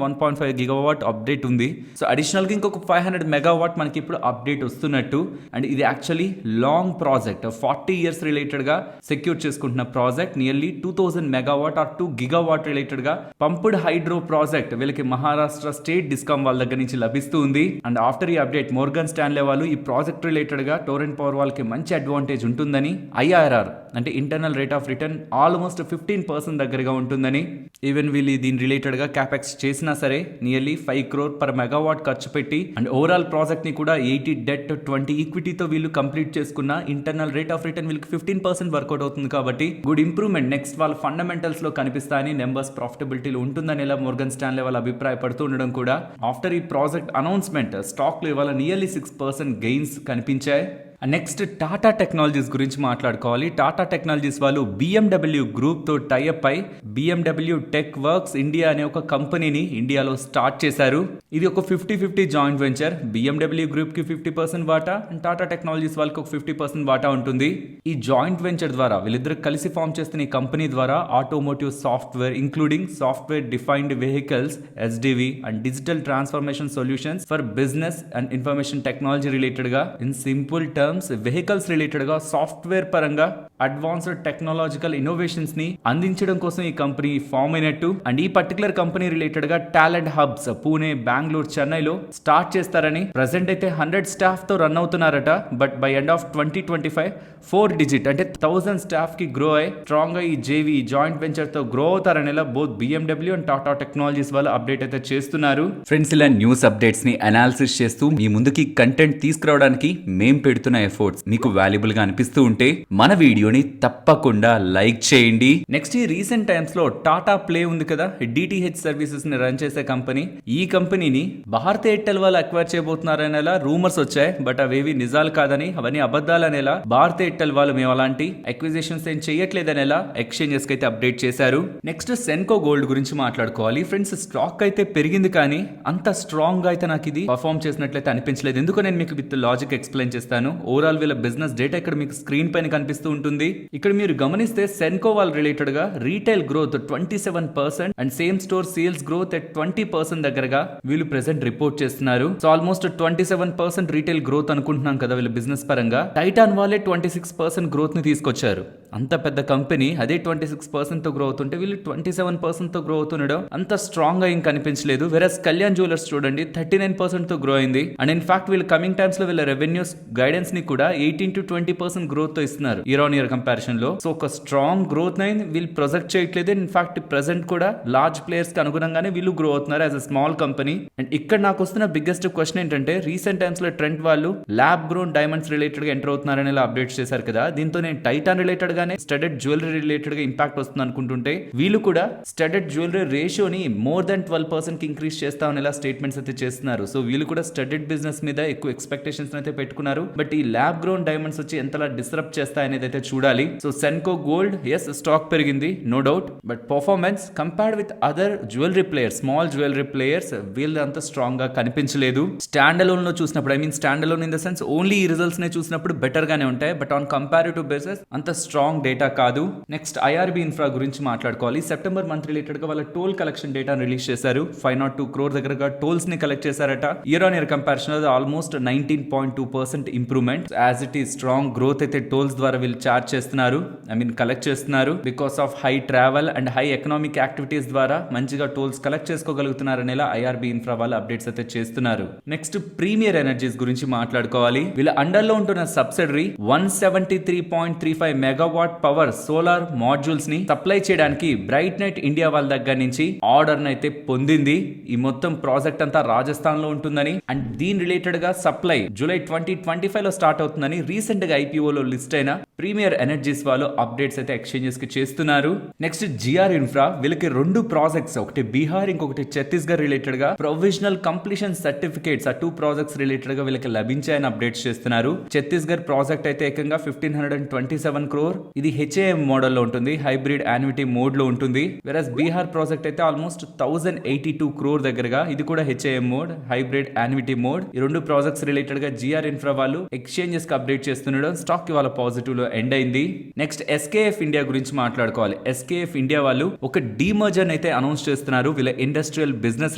1.5 gigawatt update ఉంది. సో అడిషనల్ గా ఇంకొక 500 మెగావాట్ మనకి ఇప్పుడు అప్డేట్ వస్తున్నట్టు. అండ్ ఇది actually long project, 40 years related గా సెక్యూర్ చేసుకుంటున్న project. Nearly 2000 megawatt or 2 gigawatt related గా పంప్డ్ హైడ్రో ప్రాజెక్ట్ వీళ్ళకి మహారాష్ట్ర స్టేట్ డిస్కామ్ వాళ్ళ దగ్గర నుంచి లభిస్తూ ఉంది. అండ్ ఆఫ్టర్ ఈ అప్డేట్ మోర్గన్ స్టాన్లే వాళ్ళు ఈ ప్రాజెక్ట్ రిలేటెడ్ గా టోరెంట్ పవర్ వాళ్ళకి మంచి అడ్వాంటేజ్ ఉంటుందని, IRR అంటే internal rate of return almost 15% దగ్గరగా ఉంటుందని, ఈవెన్ వీళ్ళు దీని రిలేటెడ్ గా క్యాపెక్స్ చేసినా సరే నియర్లీ 5 crore per మెగావాట్ ఖర్చు పెట్టి అండ్ ఓవరాల్ ప్రాజెక్ట్ ని కూడా 80 డెట్ 20 ఈక్విటీతో వీళ్ళు కంప్లీట్ చేసుకున్న ఇంటర్నల్ రేట్ ఆఫ్ రిటర్న్ వీళ్ళకి 15% వర్కౌట్ అవుతుంది. కాబట్టి గుడ్ ఇంప్రూవ్మెంట్ నెక్స్ట్ వాళ్ళ ఫండమెంటల్స్ లో కనిపిస్తాయని, నెంబర్స్ ప్రాఫిటబిలిటీలో ఉంటుందని ఇలా మోర్గన్ స్టాన్లే వాళ్ళు అభిప్రాయపడుతూ ఉండడం కూడా ఆఫ్టర్ ఈ ప్రాజెక్ట్ అనౌన్స్మెంట్ స్టాక్ లో ఇవాళ నియర్లీ 6% గెయిన్స్ కనిపించాయి. నెక్స్ట్ టాటా టెక్నాలజీస్ గురించి మాట్లాడుకోవాలి. టాటా టెక్నాలజీస్ వాళ్ళు BMW గ్రూప్ తో టైఅప్ అయి BMW టెక్ వర్క్స్ ఇండియా అనే ఒక కంపెనీని ఇండియాలో స్టార్ట్ చేశారు. ఇది ఒక 50-50 జాయింట్ వెంచర్. BMW గ్రూప్ కి 50% వాటా అండ్ టాటా టెక్నాలజీస్ వాళ్ళకి ఒక 50% వాటా ఉంటుంది. ఈ జాయింట్ వెంచర్ ద్వారా వీళ్ళిద్దరు కలిసి ఫామ్ చేస్తున్న ఈ కంపెనీ ద్వారా automotive software including software defined vehicles SDV and digital transformation solutions for business and information technology related గా, in simple terms vehicles related గా సాఫ్ట్వేర్ పరంగా అడ్వాన్స్డ్ టెక్నాలజికల్ ఇన్నోవేషన్స్ ని అందించడం కోసం ఈ కంపెనీ ఫామ్ అయినట్టు. అండ్ ఈ పర్టికులర్ కంపెనీ రిలేటెడ్ గా టాలెంట్ హబ్స్ పూణే, బెంగళూరు, చెన్నైలో స్టార్ట్ చేస్తారని, ప్రెసెంట్ అయితే 100 స్టాఫ్ తో రన్ అవుతున్నారట. But by end of 2025 4 digit అంటే 1000 స్టాఫ్ కి గ్రో అయ్యి స్ట్రాంగ్ గా ఈ JV జాయింట్ వెంచర్ తో గ్రో అవుతారనేలా both BMW and Tata technologies వాళ్ళు అప్డేట్ అయితే చేస్తున్నారు. ఫ్రెండ్స్, ఇలా న్యూస్ అప్డేట్స్ ని అనాలిసిస్ చేస్తూ మీ ముందుకి కంటెంట్ తీసుకురావడానికి మేం పెడుతున్న ఎఫర్ట్స్ మీకు వాల్యుబుల్ గా అనిపిస్తూ ఉంటే మన వీడియోని తప్పకుండా లైక్ చేయండి. నెక్స్ట్, ఈ రీసెంట్ టైమ్స్ లో టాటా ప్లే ఉంది కదా, DTH సర్వీసెస్ ని రన్ చేసే కంపెనీ. ఈ కంపెనీని భారత్ ఎయిర్టెల్ వాళ్ళు అక్వైర్ చేయబోతున్నారనేలా రూమర్స్ వచ్చాయి. బట్ అవేవి నిజాలు కాదని, అవన్నీ అబద్ధాలు అనేలా భారత్ ఎయిర్టెల్ వాళ్ళు మేము అలాంటి అక్విజిషన్స్ ఏం చేయట్లేదనేలా ఎక్స్చేంజెస్ కి అయితే అప్డేట్ చేశారు. నెక్స్ట్, సెన్కో గోల్డ్ గురించి మాట్లాడుకోవాలి. ఫ్రెండ్స్, స్టాక్ అయితే పెరిగింది కానీ అంత స్ట్రాంగ్ గా అయితే నాకు ఇది పర్ఫార్మ్ చేసినట్లయితే అనిపించలేదు. ఎందుకు నేను మీకు విత్ లాజిక్ ఎక్స్ప్లెయిన్ చేస్తాను. ఓవరాల్ వీళ్ళ బిజినెస్ డేటా ఇక్కడ మీకు స్క్రీన్ పైన కనిపిస్తూ ఉంటుంది. ఇక్కడ మీరు గమనిస్తే సెన్కో వాళ్ళ రిలేటెడ్ గా retail growth 27% and same store sales growth at 20% దగ్గరగా వీళ్ళు ప్రెసెంట్ రిపోర్ట్ చేస్తున్నారు. సో ఆల్మోస్ట్ 27% రీటైల్ గ్రోత్ అనుకుంటున్నాం కదా వీళ్ళ బిజినెస్ పరంగా. టైటాన్ వాళ్ళే 26% గ్రోత్ ని తీసుకొచ్చారు. అంత పెద్ద కంపెనీ అదే 26% తో గ్రో అవుతుంటే వీళ్ళు 27% తో గ్రో అవుతుండడం అంత స్ట్రాంగ్ గా ఏం కనిపించలేదు. వెరస్ కళ్యాణ్ జ్యువెలర్స్ చూడండి 39% తో గ్రో అయింది. అండ్ ఇన్ ఫ్యాక్ట్ వీళ్ళు కమింగ్ టైమ్స్ లో వీళ్ళ రెవెన్యూస్ గైడెన్స్ ని కూడా 18 to 20% గ్రోత్ తో ఇస్తున్నారు ఇయర్ ఆన్ ఇయర్ కంపారిజన్ లో. సో ఒక స్ట్రాంగ్ గ్రోత్ ని వీళ్ళు ప్రొజెక్ట్ చేయట్లేదు. ఇన్ ఫ్యాక్ట్ ప్రెసెంట్ కూడా లార్జ్ ప్లేయర్స్ కి అనుగుణంగానే వీళ్ళు గ్రో అవుతున్నారు as a small company. And ఇక్కడ నాకు వస్తున్న బిగ్గెస్ట్ క్వశ్చన్ ఏంటంటే రీసెంట్ టైమ్స్ లో ట్రెండ్ వాళ్ళు ల్యాబ్ గ్రోన్ డైమండ్స్ రిలేటెడ్ గా ఎంటర్ అవుతున్నారని అప్డేట్స్ చేశారు కదా. దీంతో నేను టైటాన్ రిలేటెడ్ గానే స్టడెడ్ జ్యువెలరీ రిలేటెడ్ గా ఇంపాక్ట్ వస్తుంది అనుకుంటుంటే వీళ్ళు కూడా స్టడెడ్ జ్యువెలరీ రేషియోని మోర్ దెన్ 12% కి ఇంక్రీజ్ చేస్తామని ఇలా స్టేట్మెంట్స్ అయితే చేస్తున్నారు. సో వీళ్ళు కూడా స్టడెడ్ బిజినెస్ మీద ఎక్కువ ఎక్స్పెక్టేషన్స్ అయితే పెట్టుకున్నారు. బట్ ఈ ల్యాబ్ గ్రోన్ డైమండ్స్ వచ్చి ఎంతలా డిస్టర్బ్ చేస్తాయనేది అయితే చూడాలి. So Senco gold yes stock పెరిగింది no doubt, but performance compared with other jewellery players small jewellery players వీళ్ళు అంత స్ట్రాంగ్ గా కనిపించలేదు. స్టాండ్ అలోన్ లో చూసినప్పుడు I mean standalone in the sense only ఈ రిజల్ట్స్ నే చూసినప్పుడు బెటర్ గానే ఉంటాయి. బట్ ఆన్ కంపారిటివ్ బేసిస్ అంత స్ట్రాంగ్ డేటా కాదు. నెక్స్ట్ ఐఆర్బి ఇన్ఫ్రా గురించి మాట్లాడుకోవాలి. సెప్టెంబర్ మంత్ రిలేటెడ్ గా వాళ్ళ టోల్ కలెక్షన్ డేటా రిలీజ్ చేశారు. 502 crore దగ్గరగా టోల్స్ ని కలెక్ట్ చేశారట. Year on year comparison almost 19.2% improvement. As it is strong growth అయితే టోల్స్ ద్వారా వీళ్ళు చార్జ్ చేస్తున్నారు, ఐ మీన్ కలెక్ట్ చేస్తున్నారు. Because of high travel and high economic activities ద్వారా మంచిగా టోల్స్ కలెక్ట్ చేసుకోగలుగుతున్నారు అనేలా ఐఆర్బి ఇన్ఫ్రా వాళ్ళు అప్డేట్స్ అయితే చేస్తున్నారు. నెక్స్ట్ ప్రీమియర్ ఎనర్జీస్ గురించి మాట్లాడుకోవాలి. వీళ్ళ అండర్ లో ఉంటున్న subsidiary 173.35 megawatt power solar modules ని సప్లై చేయడానికి బ్రైట్ నైట్ ఇండియా వాళ్ళ దగ్గర నుంచి ఆర్డర్ అయితే పొందింది. ఈ మొత్తం ప్రాజెక్ట్ అంతా రాజస్థాన్ లో ఉంటుందని అండ్ దీని రిలేటెడ్ గా సప్లై జూలై 2025 లో స్టార్ట్ అవుతుందని రీసెంట్ గా IPO లో లిస్ట్ అయిన ప్రీమియర్ ఎనర్జీస్ వాళ్ళు అప్డేట్స్ అయితే ఎక్స్చేంజెస్ కి చేస్తున్నారు. నెక్స్ట్ జిఆర్ ఇన్ఫ్రా వీళ్ళకి 2 ప్రాజెక్ట్స్, ఒకటి బీహార్ ఇంకొకటి ఛత్తీస్గఢ్ రిలేటెడ్ గా ప్రొవిజనల్ కంప్లీషన్ సర్టిఫికేట్స్ ఆ 2 ప్రాజెక్ట్స్ రిలేటెడ్ గా వీళ్ళకి లభించాయని అప్డేట్స్ చేస్తున్నారు. ఛత్తీస్గఢ్ ప్రాజెక్ట్ అయితే ఏకంగా 1527 crore, ఇది HAM మోడల్ లో ఉంటుంది, హైబ్రిడ్ యాన్యుటీ మోడ్ లో ఉంటుంది. వెరస్ బీహార్ ప్రాజెక్ట్ అయితే ఆల్మోస్ట్ 1082 crore దగ్గరగా, ఇది కూడా HAM mode, hybrid annuity mode. ఈ 2 ప్రాజెక్ట్స్ రిలేటెడ్ గా జిఆర్ ఇన్ఫ్రా వాళ్ళు ఎక్స్చేంజెస్ కి అప్డేట్ చేస్తుండడం స్టాక్ ఇవాళ పాజిటివ్ లో ఎండ్ అయింది. నెక్స్ట్ SKF ఇండియా గురించి మాట్లాడుకోవాలి. SKF ఇండియా వాళ్ళు ఒక డీమర్జర్ అయితే అనౌన్స్ చేస్తున్నారు వీళ్ళ ఇండస్ట్రియల్ బిజినెస్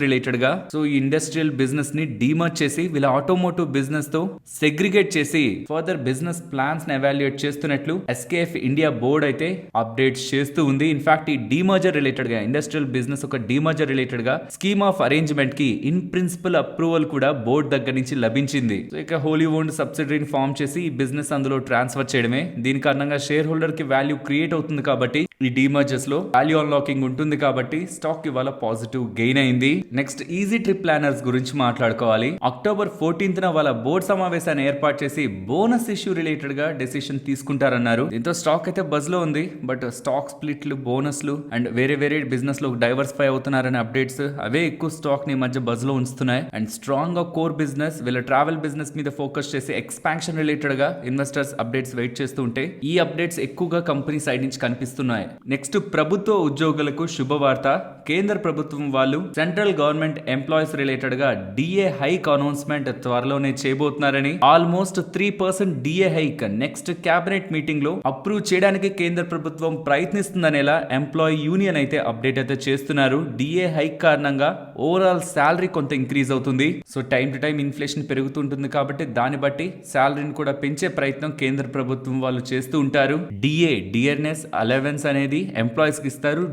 రిలేటెడ్ గా. సో ఈ ఇండస్ట్రియల్ బిజినెస్ ని డీమర్జ్ చేసి వీళ్ళ ఆటోమోటివ్ బిజినెస్ తో సెగ్రిగేట్ చేసి ఫర్దర్ బిజినెస్ ప్లాన్స్ ని ఎవాల్యుయేట్ చేస్తున్నట్లు SKF ఇండియా బోర్డ్ అయితే అప్డేట్స్ చేస్తూ ఉంది. ఇన్ఫాక్ట్ ఈ డీమర్జర్ రిలేటెడ్ గా ఇండస్ట్రియల్ బిజినెస్ ఒక డీమర్జర్ రిలేటెడ్ గా స్కీమ్ ఆఫ్ అరేంజ్మెంట్ కి ఇన్ ప్రిన్సిపల్ అప్రూవల్ కూడా బోర్డ్ దగ్గర నుంచి లభించింది. సో ఇక హోలీ ఓన్డ్ సబ్సిడరీని ఫామ్ చేసి ఈ బిజినెస్ అందులో ట్రాన్స్ఫర్ చేయడమే. దీని కారణంగా షేర్ హోల్డర్ కి వాల్యూ క్రియేట్ అవుతుంది కాబట్టి ఈ డీమర్జర్స్ లో వాల్యూ అన్లాకింగ్ ఉంటుంది కాబట్టి స్టాక్ ఇవాళ పాజిటివ్ గెయిన్ అయింది. నెక్స్ట్ ఈజీ ట్రిప్ ప్లానర్స్ గురించి మాట్లాడుకోవాలి. అక్టోబర్ 14th వాళ్ళ బోర్డు సమావేశాన్ని ఏర్పాటు చేసి బోనస్ ఇష్యూ రిలేటెడ్ గా డెసిషన్ తీసుకుంటారన్నారు. దీంతో స్టాక్ అయితే బజ్ లో ఉంది. బట్ స్టాక్ స్ప్లిట్లు, బోనస్లు అండ్ వేరే వేరే బిజినెస్ లో డైవర్సిఫై అవుతున్నారనే అప్డేట్స్ అవే ఎక్కువ స్టాక్ ని మధ్య బజ్ లో ఉంచుతున్నాయి. అండ్ స్ట్రాంగ్ గా కోర్ బిజినెస్ వీళ్ళ ట్రావెల్ బిజినెస్ మీద ఫోకస్ చేసి ఎక్స్పాన్షన్ రిలేటెడ్ గా ఇన్వెస్టర్స్ అప్డేట్స్ వెయిట్ చేస్తూ ఉంటే ఈ అప్డేట్స్ ఎక్కువగా కంపెనీ సైడ్ నుంచి కనిపిస్తున్నాయి. నెక్స్ట్ ప్రభుత్వ ఉద్యోగులకు శుభవార్త. కేంద్ర ప్రభుత్వం వాళ్ళు సెంట్రల్ గవర్నమెంట్ ఎంప్లాయీస్ రిలేటెడ్ గా DA హైక్ అనౌన్స్మెంట్ త్వరలోనే చేయబోతున్నారని, almost 3% DA hike next cabinet meeting లో అప్రూవ్ చేయడానికి కేంద్ర ప్రభుత్వం ప్రయత్నిస్తుందనేలా ఎంప్లాయీ యూనియన్ అయితే అప్డేట్ అయితే చేస్తున్నారు. DA హైక్ కారణంగా ఓవరాల్ శాలరీ కొంత ఇంక్రీజ్ అవుతుంది. So time to time inflation పెరుగుతుంటుంది కాబట్టి దాన్ని బట్టి శాలరీని కూడా పెంచే ప్రయత్నం కేంద్ర ప్రభుత్వం వాళ్ళు చేస్తూ ఉంటారు. DA డియర్నెస్ అలవెన్స్ అనేది ఎంప్లాయీస్ కి ఇస్తారు.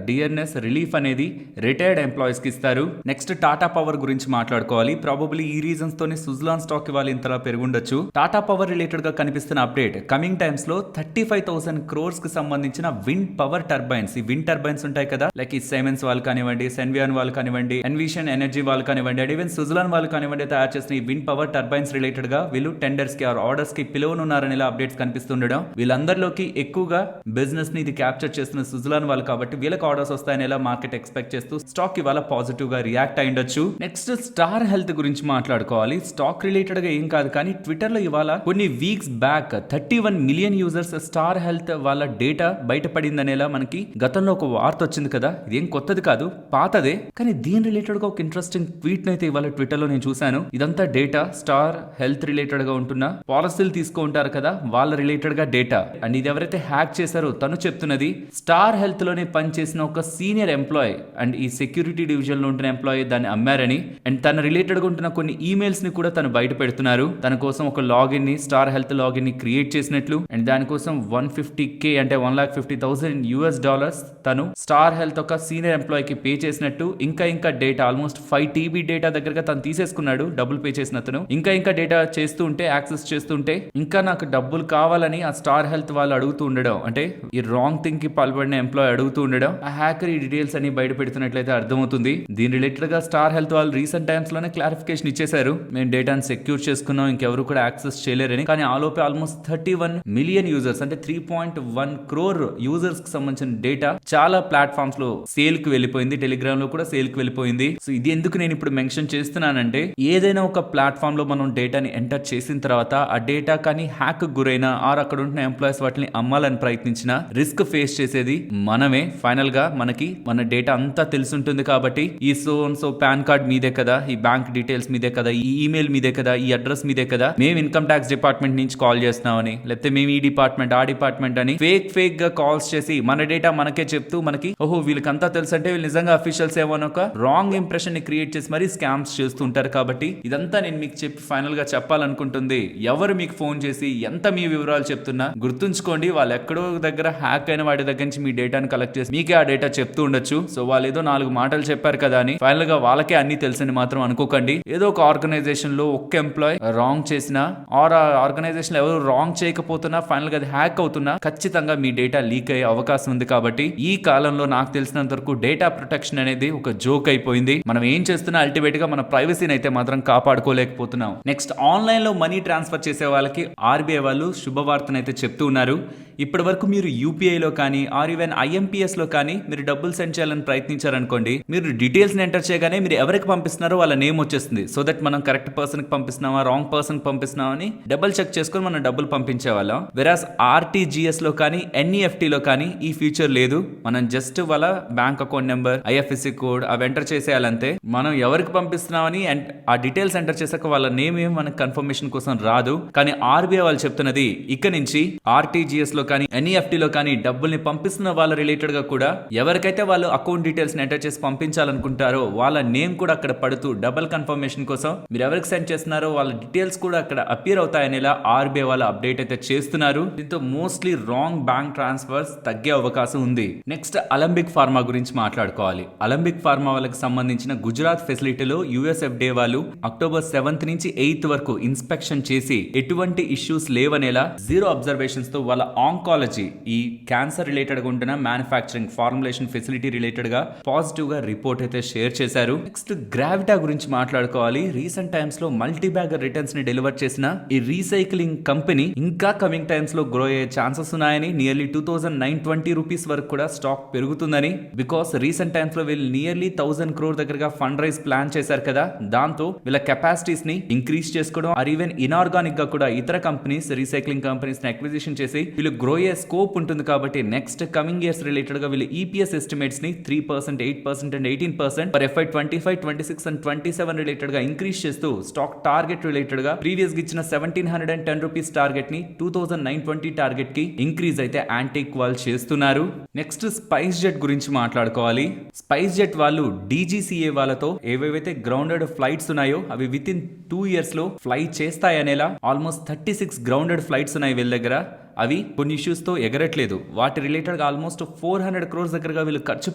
డియర్నెస్ రిలీఫ్ అనేది రిటైర్డ్ ఎంప్లాయీస్ కి ఇస్తారు. నెక్స్ట్ టాటా పవర్ గురించి మాట్లాడుకోవాలి. ప్రాబబ్లీ ఈ రీజన్స్ తోనే సుజలాన్ స్టాక్ ఇవాళ ఇంతలా పెరుగుండొచ్చు. టాటా పవర్ రిలేటెడ్ గా కనిపిస్తున్న అప్డేట్ కమింగ్ టైమ్స్ లో 35,000 crores కి సంబంధించిన విండ్ పవర్ టర్బైన్స్, ఈ విండ్ టర్బైన్స్ ఉంటాయి కదా, లైక్ ఈ సైమెన్స్ వాళ్ళు కానివ్వండి, సెన్వియాన్ వాళ్ళు కానివ్వండి, ఎన్విషన్ ఎనర్జీ వాళ్ళు కానివ్వండి, అండ్ ఈవెన్ సుజలాన్ వాళ్ళు కానివ్వండి తయారు చేసిన ఈ విండ్ పవర్ టర్బైన్స్ రిలేటెడ్ గా వీళ్ళు టెండర్స్ కి ఆర్డర్స్ కి పిలువనున్నారని అప్డేట్స్ కనిపిస్తున్నాయి. కనిపిస్తుండడం, వీళ్ళందరిలోకి ఎక్కువగా బిజినెస్ ని ఇది క్యాప్చర్ చేస్తున్న సుజలాన్ వాళ్ళు కాబట్టి వీళ్ళకి ఆర్డర్స్ వస్తాయని ఎలా మార్కెట్ ఎక్స్పెక్ట్ చేస్తూ స్టాక్ ఇవాళ పాజిటివ్ గా రియాక్ట్ అయ్యుండొచ్చు. నెక్స్ట్ స్టార్ హెల్త్ గురించి మాట్లాడుకోవాలి. స్టాక్ రిలేటెడ్ గా ఏం కాదు కానీ ట్విట్టర్ లో ఇవాళ కొన్ని weeks back 31 million users star health వాళ్ళ డేటా బయటపడిందనేలా మనకి గతంలో ఒక వార్త వచ్చింది కదా. ఇదేం కొత్తది కాదు, పాతదే. కానీ దీని రిలేటెడ్ గా ఒక ఇంట్రెస్టింగ్ ట్వీట్ అయితే ఇవాళ ట్విట్టర్ లో నేను చూశాను. ఇదంతా డేటా స్టార్ హెల్త్ రిలేటెడ్ గా ఉంటున్న పాలసీలు తీసుకుంటారు కదా, వాళ్ళ రిలేటెడ్ గా డేటా. అండ్ ఇది ఎవరైతే హ్యాక్ చేశారో తను చెప్తున్నది స్టార్ హెల్త్ లోనే పనిచేసిన ఒక సీనియర్ ఎంప్లాయ్ అండ్ ఈ సెక్యూరిటీ డివిజన్ లో ఉంటున్న ఎంప్లాయీ దాన్ని అమ్మారని, అండ్ తన రిలేటెడ్ గా ఉంటున్న కొన్ని ఈమెయిల్స్ ని కూడా తను బయట పెడుతున్నారు. తన కోసం ఒక లాగిన్ ని స్టార్ హెల్త్ లాగిన్ ని క్రియేట్ చేసినట్లు, అండ్ దానికోసం 150K అంటే $150,000 తను స్టార్ హెల్త్ ఒక సీనియర్ ఎంప్లాయ్ కి పే చేసినట్టు, ఇంకా డేటా ఆల్మోస్ట్ 5 TB డేటా దగ్గరగా తను తీసేసుకున్నాడు డబ్బులు పే చేసిన అతను. ఇంకా డేటా చేస్తూ ఉంటే యాక్సెస్ చేస్తుంటే ఇంకా నాకు డబ్బులు కావాలని ఆ స్టార్ హెల్త్ వాళ్ళు అడుగుతూ ఉండడం, అంటే ఈ రాంగ్ థింగ్ కి పాల్పడిన ఎంప్లాయ్ అడుగుతూ ఉండడం, ఆ హ్యాకర్ ఈ డీటెయిల్స్ అని బయట పెడుతున్నట్లయితే అర్థమవుతుంది. దీని రిలేటెడ్ గా స్టార్ హెల్త్ వాళ్ళు రీసెంట్ టైమ్స్ లోనే క్లారిఫికేషన్ ఇచ్చేశారు, మేము డేటాను సెక్యూర్ చేసుకున్నాం, ఇంకెవరు కూడా యాక్సెస్ చేయలేరని. కానీ ఆలోపే ఆల్మోస్ట్ 31 మిలియన్ యూజర్స్ అంటే 3.1 crore యూజర్స్ కి సంబంధించిన డేటా చాలా ప్లాట్ఫామ్స్ లో సేల్ కి వెళ్ళిపోయింది. టెలిగ్రామ్ లో కూడా సేల్ కి వెళ్ళిపోయింది. సో ఇది ఎందుకు నేను ఇప్పుడు మెన్షన్ చేస్తున్నానంటే, ఏదైనా ఒక ప్లాట్ఫామ్ లో మనం డేటాని ఎంటర్ చేసిన తర్వాత ఆ డేటా కానీ హ్యాక్ గురైనా ఆర్ అక్కడ ఉంటున్న ఎంప్లాయీస్ వాటిని అమ్మాలని ప్రయత్నించిన రిస్క్ ఫేస్ చేసేది మనమే. ఫైనల్ గా మనకి మన డేటా అంతా తెలుసుంటుంది కాబట్టి ఈ సో పాన్ కార్డ్ మీదే కదా, ఈ బ్యాంక్ డీటెయిల్స్ మీదే కదా, ఈ ఈమెయిల్ మీదే కదా, ఈ అడ్రస్ మీదే కదా, మేము ఇన్కమ్ ట్యాక్స్ డిపార్ట్మెంట్ నుంచి కాల్ చేస్తున్నామని, లేకపోతే మేము ఈ డిపార్ట్మెంట్ ఆ డిపార్ట్మెంట్ అని ఫేక్ గా కాల్స్ చేసి మన డేటా మనకే చెప్తూ మనకి ఓహో వీళ్ళకంతా తెలుసు అంటే వీళ్ళు నిజంగా అఫీషియల్స్ ఏమో ఒక రాంగ్ ఇంప్రెషన్ ని క్రియేట్ చేసి మరీ స్కామ్స్ చేస్తుంటారు. కాబట్టి ఇదంతా నేను మీకు చెప్పి ఫైనల్ గా చెప్పాలనుకుంటుంది, ఎవరు మీకు ఫోన్ చేసి ఎంత మీ వివరాలు చెప్తున్నా గుర్తుంచుకోండి, వాళ్ళు ఎక్కడో దగ్గర హ్యాక్ అయిన వాటి దగ్గర నుంచి మీ డేటాను కలెక్ట్ చేసి మీకే ఆ డేటా చెప్తూ ఉండొచ్చు. సో వాళ్ళు ఏదో 4 మాటలు చెప్పారు కదా అని ఫైనల్ గా వాళ్ళకే అన్ని తెలుసని మాత్రం అనుకోకండి. ఏదో ఒక ఆర్గనైజేషన్ లో ఒక్క ఎంప్లాయ్ రాంగ్ చేసినా ఆర్ ఆర్గనైజేషన్ ఎవరు రాంగ్ చేయకపోతున్నా ఫైనల్ గా అది హ్యాక్ అవుతున్నా ఖచ్చితంగా మీ డేటా లీక్ అయ్యే అవకాశం ఉంది. కాబట్టి ఈ కాలంలో నాకు తెలిసినంత వరకు డేటా ప్రొటెక్షన్ అనేది ఒక జోక్ అయిపోయింది. మనం ఏం చేస్తున్నా అల్టిమేట్ గా మన ప్రైవసీని అయితే మాత్రం కాపాడుకోలేకపోతున్నాం. నెక్స్ట్ ఆన్లైన్ లో మనీ ట్రాన్స్ఫర్ చేసే వాళ్ళకి ఆర్బీఐ వాళ్ళు శుభవార్తనైతే చెప్తూ ఉన్నారు. ఇప్పటి వరకు మీరు యూపీఐలో కానీ ఆర్ ఈవెన్ ఐఎంపీఎస్ లో కానీ మీరు డబ్బులు సెండ్ చేయాలని ప్రయత్నించారనుకోండి, మీరు డీటెయిల్స్ ఎంటర్ చేయగానే మీరు ఎవరికి పంపిస్తున్నారో వాళ్ళ నేమ్ వచ్చేస్తుంది. సో దట్ మనం కరెక్ట్ పర్సన్ కి పంపిస్తున్నామా రాంగ్ పర్సన్ కి పంపిస్తున్నామా అని డబుల్ చెక్ చేసుకొని మనం డబ్బులు పంపించేవాళ్ళం. వెరాస్ ఆర్టీజీఎస్ లో కానీ ఎన్ఈఎఫ్టీ లో కానీ ఈ ఫీచర్ లేదు. మనం జస్ట్ వాళ్ళ bank account number IFSC code అవి ఎంటర్ చేసేయాలంతే. మనం ఎవరికి పంపిస్తున్నామని ఆ డీటెయిల్స్ ఎంటర్ చేసాక వాళ్ళ నేమ్ ఏమి మనకు కన్ఫర్మేషన్ కోసం రాదు. కానీ ఆర్బీఐ వాళ్ళు చెప్తున్నది ఇక నుంచి ఆర్టీజీఎస్ లో కానీ ఎన్ఈఎఫ్టీ లో కానీ డబ్బుల్ని పంపిస్తున్న వాళ్ళ రిలేటెడ్ గా కూడా ఎవరికైతే వాళ్ళు అకౌంట్ డీటెయిల్స్ ఎంటర్ చేసి పంపించాలనుకుంటారో వాళ్ళ నేమ్ కూడా అక్కడ పడుతూ డబుల్ కన్ఫర్మేషన్ కోసం మీరు ఎవరికి సెండ్ చేస్తున్నారో వాళ్ళ డీటెయిల్స్ కూడా అక్కడ అపియర్ అవుతాయనేలా ఆర్బీఐ వాళ్ళ అప్డేట్ అయితే చేస్తున్నారు. దీంతో మోస్ట్లీ రాంగ్ బ్యాంక్ ట్రాన్స్ఫర్స్ తగ్గే అవకాశం ఉంది. నెక్స్ట్ అలంబిక్ ఫార్మా గురించి మాట్లాడుకోవాలి. అలంబిక్ ఫార్మా వాళ్ళకి సంబంధించిన గుజరాత్ ఫెసిలిటీలో యుఎస్ఎఫ్డే వాళ్ళు October 7th నుంచి 8th వరకు ఇన్స్పెక్షన్ చేసి ఎటువంటి ఇష్యూస్ లేవనేలా 0 అబ్జర్వేషన్స్ తో వాళ్ళ ఆంకాలజీ ఈ క్యాన్సర్ రిలేటెడ్ గా ఉంటున్న మ్యానుఫ్యాక్చరింగ్ ఫార్ములేషన్ ఫెసిలిటీ రిలేటెడ్ గా పాజిటివ్ గా రిపోర్ట్ అయితే షేర్ చేశారు. నెక్స్ట్ గ్రావిటా గురించి మాట్లాడుకోవాలి. రీసెంట్ టైమ్స్ లో మల్టీ బ్యాగర్ రిటర్న్స్ ని డెలివర్ చేసిన ఈ రీసైక్లింగ్ కంపెనీ ఇంకా కమింగ్ టైమ్స్ లో గ్రో అయ్యే ఛాన్సెస్ ఉన్నాయని, నియర్లీ 2,920 రూపీస్ వరకు కూడా స్టాక్ పెరుగుతుందని, బికాస్ రీసెంట్ టైమ్స్ లో వీళ్ళు నియర్లీ 1,000 crore దగ్గరగా ఫండ్ రైజ్ ప్లాన్ చేశారు కదా, దాంతో వీళ్ళ కెపాసిటీస్ ని ఇంక్రీజ్ చేసుకోవడం ఆర్ ఈవెన్ ఇనార్గానిక్ గా కూడా ఇతర కంపెనీస్ రీసైక్లింగ్ కంపెనీస్ ని అక్విజిషన్ చేసి వీళ్ళు గ్రో అయ్యే స్కోప్ ఉంటుంది. కాబట్టి నెక్స్ట్ కమింగ్ ఇయర్స్ రిలేటెడ్ గా వీళ్ళు ఈపీఎస్ ఎస్టిమేట్స్ ని 3%, 8% and 18% for FY 25, 26 and 27 related గా ఇంక్రీజ్ చేస్తూ స్టాక్ టార్గెట్ రిలేటెడ్ గా ప్రీవియస్ గా ఇచ్చిన 1,710 రూపీస్ టార్గెట్ ని 2,920 టార్గెట్ కి ఇంక్రీజ్ అయితే యాంటిక్ వాళ్ళు చేస్తున్నారు. నెక్స్ట్ స్పైస్ జెట్ గురించి మాట్లాడుకోవాలి. స్పైస్ జెట్ వాళ్ళు డీజీసీఏ వాళ్ళతో ఏవేవైతే గ్రౌండెడ్ ఫ్లైట్స్ ఉన్నాయో అవి విత్ ఇన్ 2 years లో ఫ్లై చేస్తాయనేలా ఆల్మోస్ట్ 36 గ్రౌండెడ్ ఫ్లైట్స్ ఉన్నాయి వీళ్ళ దగ్గర. అవి కొన్ని ఇష్యూస్ తో ఎగరట్లేదు. వాటి రిలేటెడ్ గా ఆల్మోస్ట్ 400 crores దగ్గరగా వీళ్ళు ఖర్చు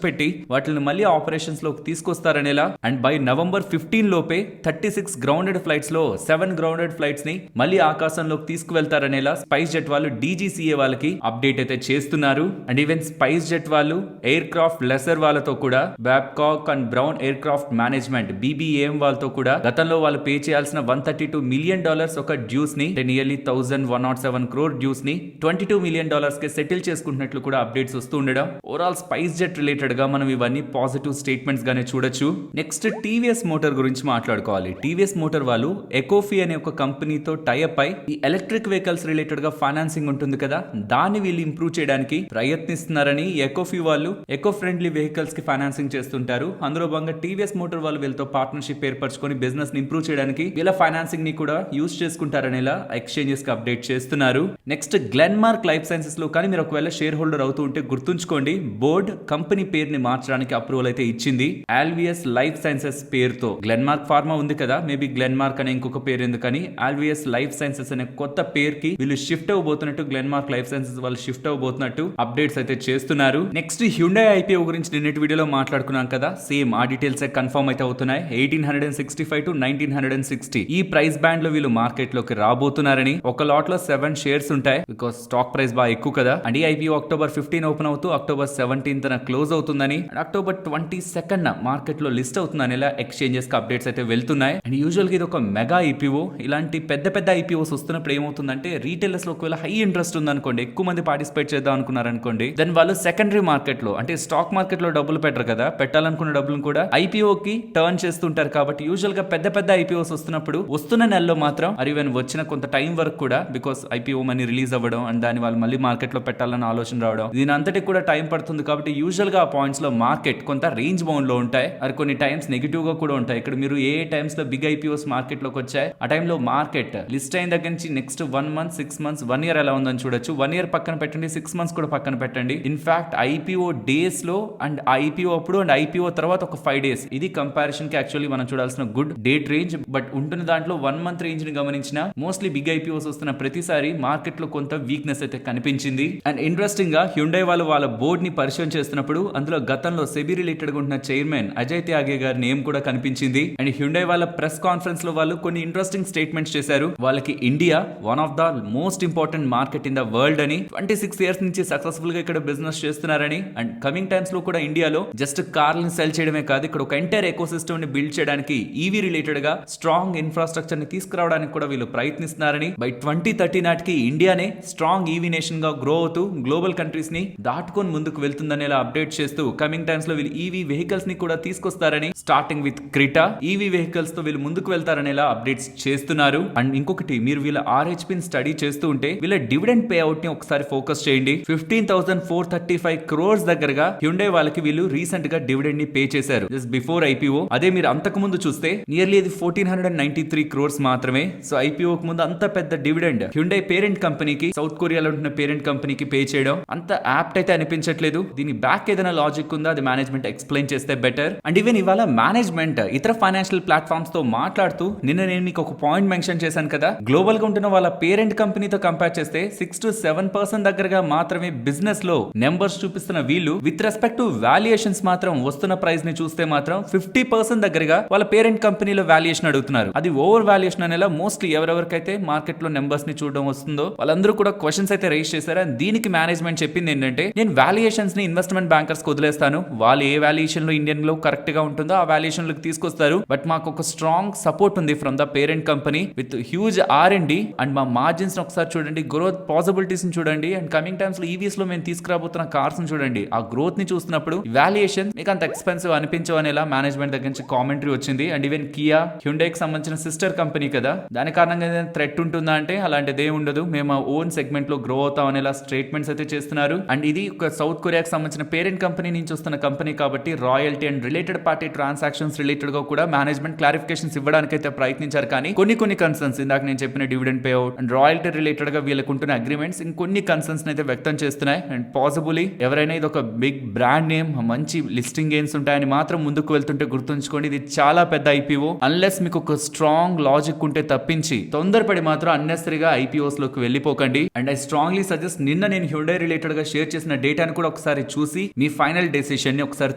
పెట్టి వాటిని మళ్ళీ ఆపరేషన్స్ లోకి తీసుకొస్తారనేలా, అండ్ బై November 15 లోపే 36 గ్రౌండెడ్ ఫ్లైట్స్ లో 7 గ్రౌండెడ్ ఫ్లైట్స్ ని మళ్ళీ ఆకాశంలోకి తీసుకువెళ్తారనేలా స్పైస్ జెట్ వాళ్ళు డీజీసీఏ వాళ్ళకి అప్డేట్ అయితే చేస్తున్నారు. అండ్ ఈవెన్ స్పైస్ జెట్ వాళ్ళు ఎయిర్ క్రాఫ్ట్ లెసర్ వాళ్ళతో కూడా Babcock and Brown aircraft management BBAM వాళ్ళతో కూడా గతంలో వాళ్ళు పే చేయాల్సిన $132 million ఒక డ్యూస్ ని, నియర్లీ 1,107 crore డ్యూస్ ని $22 మిలియన్ కి సెటిల్ చేసుకుంటున్నట్లు కూడా అప్డేట్స్ వస్తూ ఉండడం, ఓవరాల్ స్పైస్ జెట్ రిలేటెడ్ గా మనం ఇవన్నీ పాజిటివ్ స్టేట్మెంట్స్ గానే చూడొచ్చు. నెక్స్ట్ టీవీఎస్ మోటార్ గురించి మాట్లాడుకోవాలి. టీవీఎస్ మోటార్ వాళ్ళు ఎకోఫీ అనే ఒక కంపెనీతో టైఅప్ అయి ఈ ఎలక్ట్రిక్ వెహికల్స్ రిలేటెడ్ గా ఫైనాన్సింగ్ ఉంటుంది కదా, దాన్ని వీళ్ళు ఇంప్రూవ్ చేయడానికి ప్రయత్నిస్తున్నారని ఎకోఫీ వాళ్ళు ఎకో ఫ్రెండ్లీ వెహికల్స్ కి ఫైనాన్సింగ్ చేస్తుంటారు. అందులో భాగంగా టీవీఎస్ మోటార్ వాళ్ళు వీళ్ళతో పార్ట్నర్షిప్ ఏర్పరచుకొని బిజినెస్ ని ఇంప్రూవ్ చేయడానికి వీళ్ళ ఫైనాన్సింగ్ ని కూడా యూజ్ చేసుకుంటారనేలా ఎక్స్చేంజెస్ కి అప్డేట్ చేస్తున్నారు. నెక్స్ట్ గ్లెన్మార్క్ లైఫ్ సైన్సెస్ లో కానీ మీరు ఒకవేళ షేర్ హోల్డర్ అవుతూ ఉంటే గుర్తుంచుకోండి, బోర్డ్ కంపెనీ పేరుని మార్చడానికి అప్రూవల్ అయితే ఇచ్చింది. ఆల్వియస్ లైఫ్ సైన్సెస్ పేరుతో. గ్లెన్మార్క్ ఫార్మా ఉంది కదా, మేబీ గ్లెన్మార్క్ అనే ఇంకొక పేరు ఎందుకని ఆల్వియస్ లైఫ్ సైన్సెస్ అనే కొత్త పేరుకి వీళ్ళు షిఫ్ట్ అవ్వబోతున్నట్టు, గ్లెన్మార్క్ లైఫ్ సైన్సెస్ వాళ్ళు షిఫ్ట్ అవ్వబోతున్నట్టు అప్డేట్స్ అయితే చేస్తున్నారు. నెక్స్ట్ హ్యుండై ఐపీఓ గురించి నిన్నటి వీడియోలో మాట్లాడుకున్నాం కదా, సేమ్ ఆ డీటెయిల్స్ కన్ఫర్మ్ అయితే అవుతున్నాయి. 1865 to 1960 ఈ ప్రైస్ బ్యాండ్ లో వీళ్ళు మార్కెట్ లోకి రాబోతున్నారని. ఒక లాట్ లో 7 షేర్స్ ఉంటాయి, బికాస్ స్టాక్ ప్రైస్ బాగా ఎక్కువ కదా. అండ్ ఈ ఐపీఓ October 15 ఓపెన్ అవుతూ October 17 క్లోజ్ అవుతుందని, అండ్ October 22 మార్కెట్ లో లిస్ట్ అవుతుందని ఇలా ఎక్స్చేంజెస్ కి అప్డేట్స్ అయితే వెళ్తున్నాయి. అండ్ యూజువల్ గా ఇది ఒక మెగా ఐపీఓ. ఇలాంటి పెద్ద పెద్ద ఐపీఓస్ వస్తున్నప్పుడు ఏమవుతుందంటే, రీటైలర్స్ లో ఒకవేళ హై ఇంట్రెస్ట్ ఉందనుకోండి, ఎక్కువ మంది పార్టిసిపేట్ చేద్దాం అనుకున్నారనుకోండి, దెన్ వాళ్ళు సెకండరీ మార్కెట్ లో అంటే స్టాక్ మార్కెట్ లో డబ్బులు పెట్టరు కదా, పెట్టాలనుకున్న డబ్బులను కూడా ఐపీఓకి టర్న్ చేస్తుంటారు. కాబట్టి యూజువల్ గా పెద్ద పెద్ద ఐపీఓస్ వస్తున్నప్పుడు వస్తున్న నెలలో మాత్రం ఈవెన్ వచ్చిన కొంత టైం వరకు కూడా, బికాస్ ఐపీఓ మనీ రిలీజ్ అవ్వడం అండ్ దాని వాళ్ళు మళ్ళీ మార్కెట్ లో పెట్టాలని ఆలోచన రావడం, దీని అంతటి కూడా టైం పడుతుంది. కాబట్టి యూజువల్ గా ఆ పాయింట్స్ లో మార్కెట్ కొంత రేంజ్ బౌండ్ లో ఉంటాయి. అది కొన్ని టైమ్స్ నెగిటివ్ గా కూడా ఉంటాయి. ఇక్కడ మీరు ఏ టైమ్స్ లో బిగ్ ఐపీఓస్ మార్కెట్ లోకి వచ్చాయి, ఆ టైంలో మార్కెట్ లిస్ట్ అయిన దగ్గర నుంచి నెక్స్ట్ 1 month, 6 months, 1 year ఎలా ఉందని చూడొచ్చు. 1 year పక్కన పెట్టండి, 6 months కూడా పక్కన పెట్టండి. ఇన్ఫాక్ట్ ఐపీఓ డేస్ లో అండ్ ఐపీఓ అప్పుడు అండ్ ఐపీఓ తర్వాత ఒక 5 days, ఇది కంపారిజన్ కి యాక్చువల్లీ మనం చూడాల్సిన గుడ్ డేట్ రేంజ్. బట్ ఉంటున్న దాంట్లో 1 month రేంజ్ ని గమనించిన మోస్ట్లీ బిగ్ ఐపీఓస్ వస్తున్న ప్రతిసారి మార్కెట్ లో కొంత వీక్నెస్ అయితే కనిపించింది. అండ్ ఇంట్రెస్టింగ్ గా హ్యుండై వాళ్ళ బోర్డ్ ని పరిశీలన చేస్తున్నప్పుడు అందులో గతంలో సెబీ రిలేటెడ్ గా ఉంటున్న చైర్మన్ అజయ్ త్యాగే గారి నేమ్ కూడా కనిపించింది. అండ్ హ్యుండై వాళ్ళ ప్రెస్ కాన్ఫరెన్స్ లో వాళ్ళు కొన్ని ఇంట్రెస్టింగ్ స్టేట్మెంట్స్ చేశారు. వాళ్ళకి India one of the most important market in the world అని, 26 years నుంచి సక్సెస్ఫుల్ గా ఇక్కడ బిజినెస్ చేస్తున్నారని, అండ్ కమింగ్ టైమ్స్ లో కూడా ఇండియాలో జస్ట్ కార్లను సెల్ చేయడమే కాదు, ఇక్కడ ఒక ఎంటైర్ ఎకో సిస్టమ్ ని బిల్డ్ చేయడానికి ఈవీ రిలేటెడ్ గా స్ట్రాంగ్ ఇన్ఫ్రాస్ట్రక్చర్ ని తీసుకురావడానికి కూడా వీళ్ళు ప్రయత్నిస్తున్నారని. బై 2030 నాటికి ఇండియానే స్ట్రాంగ్ ఈవీ నేషన్ గా గ్రో అవుతూ గ్లోబల్ కంట్రీస్ ని దాటుకొని ముందుకు వెళ్తుందనేలా అప్డేట్ చేస్తూ కమింగ్ టైమ్స్ లో వీళ్ళు ఈవీ వెహికల్స్ ని కూడా తీసుకొస్తారని, starting with Creta EV vehicles తో వీళ్ళు ముందుకు వెళ్తారనేలా అప్డేట్స్ చేస్తున్నారు. అండ్ ఇంకొకటి, మీరు వీళ్ళ ఆర్హెచ్పి స్టడీ చేస్తూ ఉంటే వీళ్ళ డివిడెండ్ పే అవుట్ ని ఒకసారి ఫోకస్ చేయండి. 15,435 crores దగ్గరగా హ్యుండై వాళ్ళకి వీళ్ళు రీసెంట్ గా డివిడెండ్ ని పే చేశారు జస్ట్ బిఫోర్ ఐపీఓ. అదే మీరు అంతకు ముందు చూస్తే నియర్లీ ఇది 1493 crores మాత్రమే. సో ఐపీఓ కు ముందు అంత పెద్ద డివిడెండ్ హ్యుండై పేరెంట్ కంపెనీకి, సౌత్ కొరియాలో ఉంటున్న పేరెంట్ కంపెనీకి పే చేయడం అంత యాప్ట్ అయితే అనిపించట్లేదు. దీని బ్యాక్ ఏదైనా లాజిక్ ఉందా, అది మేనేజ్మెంట్ ఎక్స్ప్లెయిన్ చేస్తే బెటర్. అండ్ ఈవెన్ ఇవాళ మేనేజ్మెంట్ ఇతర ఫైనాన్షియల్ ప్లాట్ఫామ్స్ తో మాట్లాడుతూ, నిన్న నేను మీకు ఒక పాయింట్ మెన్షన్ చేశాను కదా, గ్లోబల్ గా ఉంటున్న వాళ్ళ పేరెంట్ కంపెనీతో కంపేర్ చేస్తే 6 to 7% దగ్గరగా మాత్రమే బిజినెస్ లో నెంబర్స్ చూపిస్తున్న వీళ్ళు విత్ రెస్పెక్ట్ టు వాల్యుయేషన్స్ మాత్రం వస్తున్న ప్రైస్ ని చూస్తే మాత్రం 50% దగ్గరగా వాళ్ళ పేరెంట్ కంపెనీలో వాల్యుయేషన్ అడుగుతున్నారు. అది ఓవర్ వాల్యుయేషన్ అనేలా మోస్ట్లీ ఎవరెవరికైతే మార్కెట్ లో నెంబర్స్ ని చూడడం వస్తుందో వాళ్ళందరూ కూడా క్వశ్చన్స్ అయితే రైజ్ చేశారు. అండ్ దీనికి మేనేజ్మెంట్ చెప్పింది ఏంటంటే, నేను వాల్యుయేషన్స్ ని ఇన్వెస్ట్మెంట్ బ్యాంకర్స్ కు వదిలేస్తాను, వాళ్ళు ఏ వాల్యుయేషన్ లో ఇండియన్ లో కరెక్ట్ గా ఉంటుందో ఆ వాల్యుయేషన్ లోకి తీసుకొస్తారు. బట్ మాకు ఒక స్ట్రాంగ్ సపోర్ట్ ఉంది from the parent company with huge R&D and మా మార్జిన్స్ ఒకసారి చూడండి, గ్రోత్ పాసిబిలిటీస్ ని చూడండి, అండ్ కమింగ్ టైమ్స్ లో ఈవీస్ లో మేము తీసుకురాబోతున్న కార్స్ ని చూడండి, ఆ గ్రోత్ ని చూస్తున్నప్పుడు వాల్యుయేషన్ మీకు అంత ఎక్స్పెన్సివ్ అనిపించవు అనేలా మేనేజ్మెంట్ దగ్గర నుంచి కామెంటరీ వచ్చింది. అండ్ ఈవెన్ కియా హ్యుండైకి సంబంధించిన సిస్టర్ కంపెనీ కదా, దాని కారణంగా ఏదైనా థ్రెట్ ఉంటుందా అంటే అలాంటిదే ఉండదు, మేము ఓన్ సెగ్మెంట్ లో గ్రో అవుతాం అనేలా స్టేట్మెంట్స్ అయితే చేస్తున్నారు. అండ్ ఇది ఒక సౌత్ కొరియాకి సంబంధించిన పేరెంట్ కంపెనీ నుంచి వస్తున్న కంపెనీ కాబట్టి royalty and related party transactions related గా కూడా మేనేజ్మెంట్ క్లారిఫికేషన్స్ ఇవ్వడానికి అయితే ప్రయత్నించారు. కానీ కొన్ని కన్సర్న్స్, ఇందాక నేను చెప్పిన dividend pay out and royalty related గా వీళ్ళకు ఉంటున్న అగ్రిమెంట్స్ ఇంకొన్ని కన్సర్న్స్ అయితే వ్యక్తం చేస్తున్నాయి. అండ్ పాసిబుల్లీ ఎవరైనా ఇది ఒక బిగ్ బ్రాండ్ నేమ్, మంచి లిస్టింగ్ గెయిన్స్ ఉంటాయని మాత్రం ముందుకు వెళ్తుంటే గుర్తుంచుకోండి, ఇది చాలా పెద్ద ఐపీఓ. అన్లెస్ మీకు ఒక స్ట్రాంగ్ లాజిక్ ఉంటే తప్పించి తొందరపడి మాత్రం అన్నెసరీగా ఐపీఓస్ లోకి వెళ్ళిపోకండి. అండ్ ఐ స్ట్రాంగ్లీ సజెస్ట్, నిన్న నేను హ్యుండై రిలేటెడ్ గా షేర్ చేసిన డేటాను కూడా ఒకసారి చూసి మీ ఫైనల్ డెసిషన్ ని ఒకసారి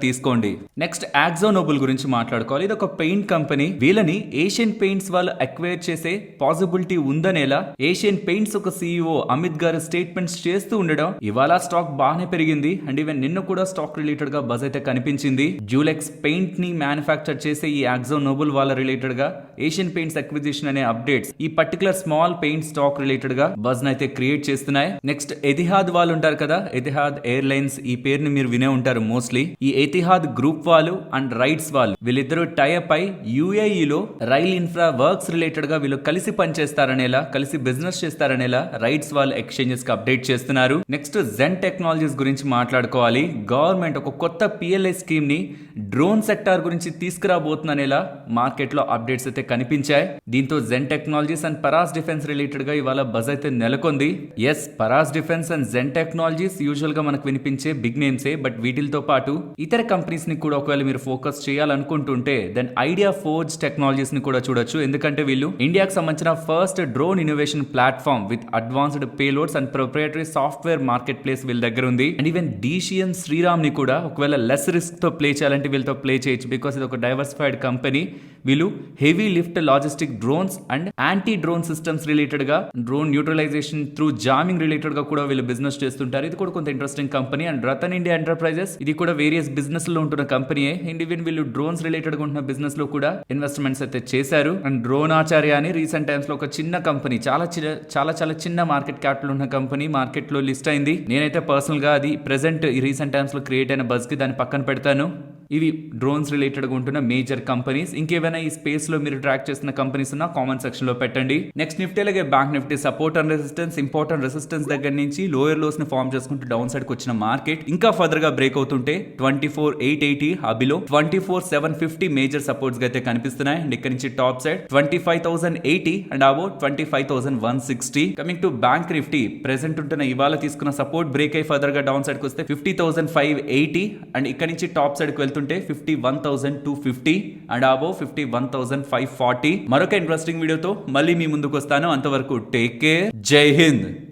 తీసుకోండి. నెక్స్ట్ ఆక్జోనోబుల్ గురించి మాట్లాడుకోవాలి. ఇది ఒక పెయింట్ కంపెనీ. వీళ్ళని ఏషియన్ పెయింట్స్ వాళ్ళు అక్వైర్ చేసే పాసిబిలిటీ ఉందనేలా ఏషియన్ పెయింట్స్ ఒక CEO అమిత్ గారు స్టేట్మెంట్స్ చేస్తూ ఉండడం ఇవాళ స్టాక్ బాగానే పెరిగింది. అండ్ ఈవెన్ నిన్న కూడా స్టాక్ రిలేటెడ్ గా బజ్ అయితే కనిపించింది. డ్యూలెక్స్ పెయింట్ ని మ్యానుఫ్యాక్చర్ చేసే ఈ ఆక్జోనోబుల్ వాళ్ళ రిలేటెడ్ గా ఏషియన్ పెయింట్స్ అక్విజిషన్ అనే అప్డేట్స్ ఈ particular small paint stock related గా బజ్ అయితే క్రియేట్ క్రియేట్ చేస్తున్నాయి. నెక్స్ట్ ఎతిహాద్ వాళ్ళు ఉంటారు కదా, ఎతిహాద్ ఎయిర్లైన్స్ ఈ పేరుని మీరు వినే ఉంటారు మోస్ట్లీ. ఈ ఎతిహాద్ గ్రూప్ వాళ్ళు అండ్ రైట్స్ వాళ్ళు వీళ్ళిద్దరూ టైఅప్ అయి యుఏఈలో రైల్ ఇన్ఫ్రా వర్క్స్ రిలేటెడ్ గా వీళ్ళు కలిసి పనిచేస్తారనేలా, కలిసి బిజినెస్ చేస్తారనేలా రైట్స్ వాళ్ళు ఎక్స్చేంజెస్ కి అప్డేట్ చేస్తున్నారు. నెక్స్ట్ జెన్ టెక్నాలజీస్ గురించి మాట్లాడుకోవాలి. గవర్నమెంట్ ఒక కొత్త పిఎల్ఐ స్కీమ్ ని డ్రోన్ సెక్టార్ గురించి తీసుకురాబోతుందనేలా మార్కెట్ లో అప్డేట్స్ అయితే కనిపించాయి. దీంతో Zen technologies and Paras defence related గా ఇవాళ బజ్ అయితే నెలకొంది. Yes, Paras defence and Zen technologies usual గా మనకు వినిపించే బిగ్ నేమ్సే. బట్ వీటితో పాటు ఇతర కంపెనీస్ ని కూడా ఒకవేళ మీరు ఫోకస్ చేయాలనుకుంటుంటే దెన్ ఐడియా ఫోర్జ్ టెక్నాలజీస్ ని కూడా చూడొచ్చు. ఎందుకంటే వీళ్ళు ఇండియాకి సంబంధించిన first drone innovation platform with advanced payloads and proprietary software market place వీళ్ళ దగ్గర ఉంది. అండ్ ఈవెన్ డీషియన్ శ్రీరామ్ ని కూడా ఒకవేళ లెస్ రిస్క్ తో ప్లే చేయాలంటే వీళ్ళతో ప్లే చేయొచ్చు. బికాస్ ఇది ఒక డైవర్సిఫైడ్ కంపెనీ. వీళ్ళు heavy lift logistic drones and anti drone systems related గా, drone neutralisation through jamming related గా కూడా వీళ్ళు బిజినెస్ చేస్తుంటారు. ఇది కూడా కొంత interesting company. And Rattan India enterprises ఇది కూడా వేరియస్ బిజినెస్ లో ఉంటున్న కంపెనీయే. అండ్ ఈవెన్ వీళ్ళు డ్రోన్స్ రిలేటెడ్ గా ఉంటున్న బిజినెస్ లో కూడా ఇన్వెస్ట్మెంట్స్ అయితే చేశారు. అండ్ డ్రోన్ ఆచార్య అని రీసెంట్ టైమ్స్ లో ఒక చిన్న కంపెనీ, చాలా చిన్న మార్కెట్ క్యాపిటల్ ఉన్న కంపెనీ మార్కెట్ లో లిస్ట్ అయింది. నేనైతే పర్సనల్ గా అది ప్రెసెంట్ ఈ రీసెంట్ టైమ్స్ లో క్రియేట్ అయిన బజ్ కి దాన్ని పక్కన పెడతాను. ఇవి డ్రోన్స్ రిలేటెడ్ గా ఉంటున్న మేజర్ కంపెనీస్. ఇంకేమైనా ఈ స్పేస్ లో మీరు ట్రాక్ చేస్తున్న కంపెనీస్ ఉన్న కామెంట్ సెక్షన్ లో పెట్టండి. నెక్స్ట్ నిఫ్టీ అలాగే bank Nifty support and resistance, important resistance దగ్గర నుంచి లోయర్ లోస్ ని ఫార్మ్ చేసుకుంటూ డౌన్ సైడ్ కి వచ్చిన మార్కెట్ ఇంకా ఫర్దర్ గా బ్రేక్ అవుతుంటే 24,880 అబిలో 24,750 మేజర్ సపోర్ట్స్ గా అయితే కనిపిస్తున్నాయి. అండ్ ఇక్కడ నుంచి top side 25,080 and about 25,160. Coming to bank Nifty present ఉంటున్న ఇవాళ తీసుకున్న సపోర్ట్ బ్రేక్ అయి ఫర్దర్ గా డౌన్ సైడ్ కి వస్తే 50,580 అండ్ ఇక్కడ నుంచి టాప్ సైడ్ కి వెళ్తుంటే 51,250 అండ్ అబౌవ్ 51,540. మరొక ఇంట్రెస్టింగ్ వీడియోతో మళ్ళీ మీ ముందుకు వస్తాను. అంతవరకు టేక్ కేర్. జై హింద్.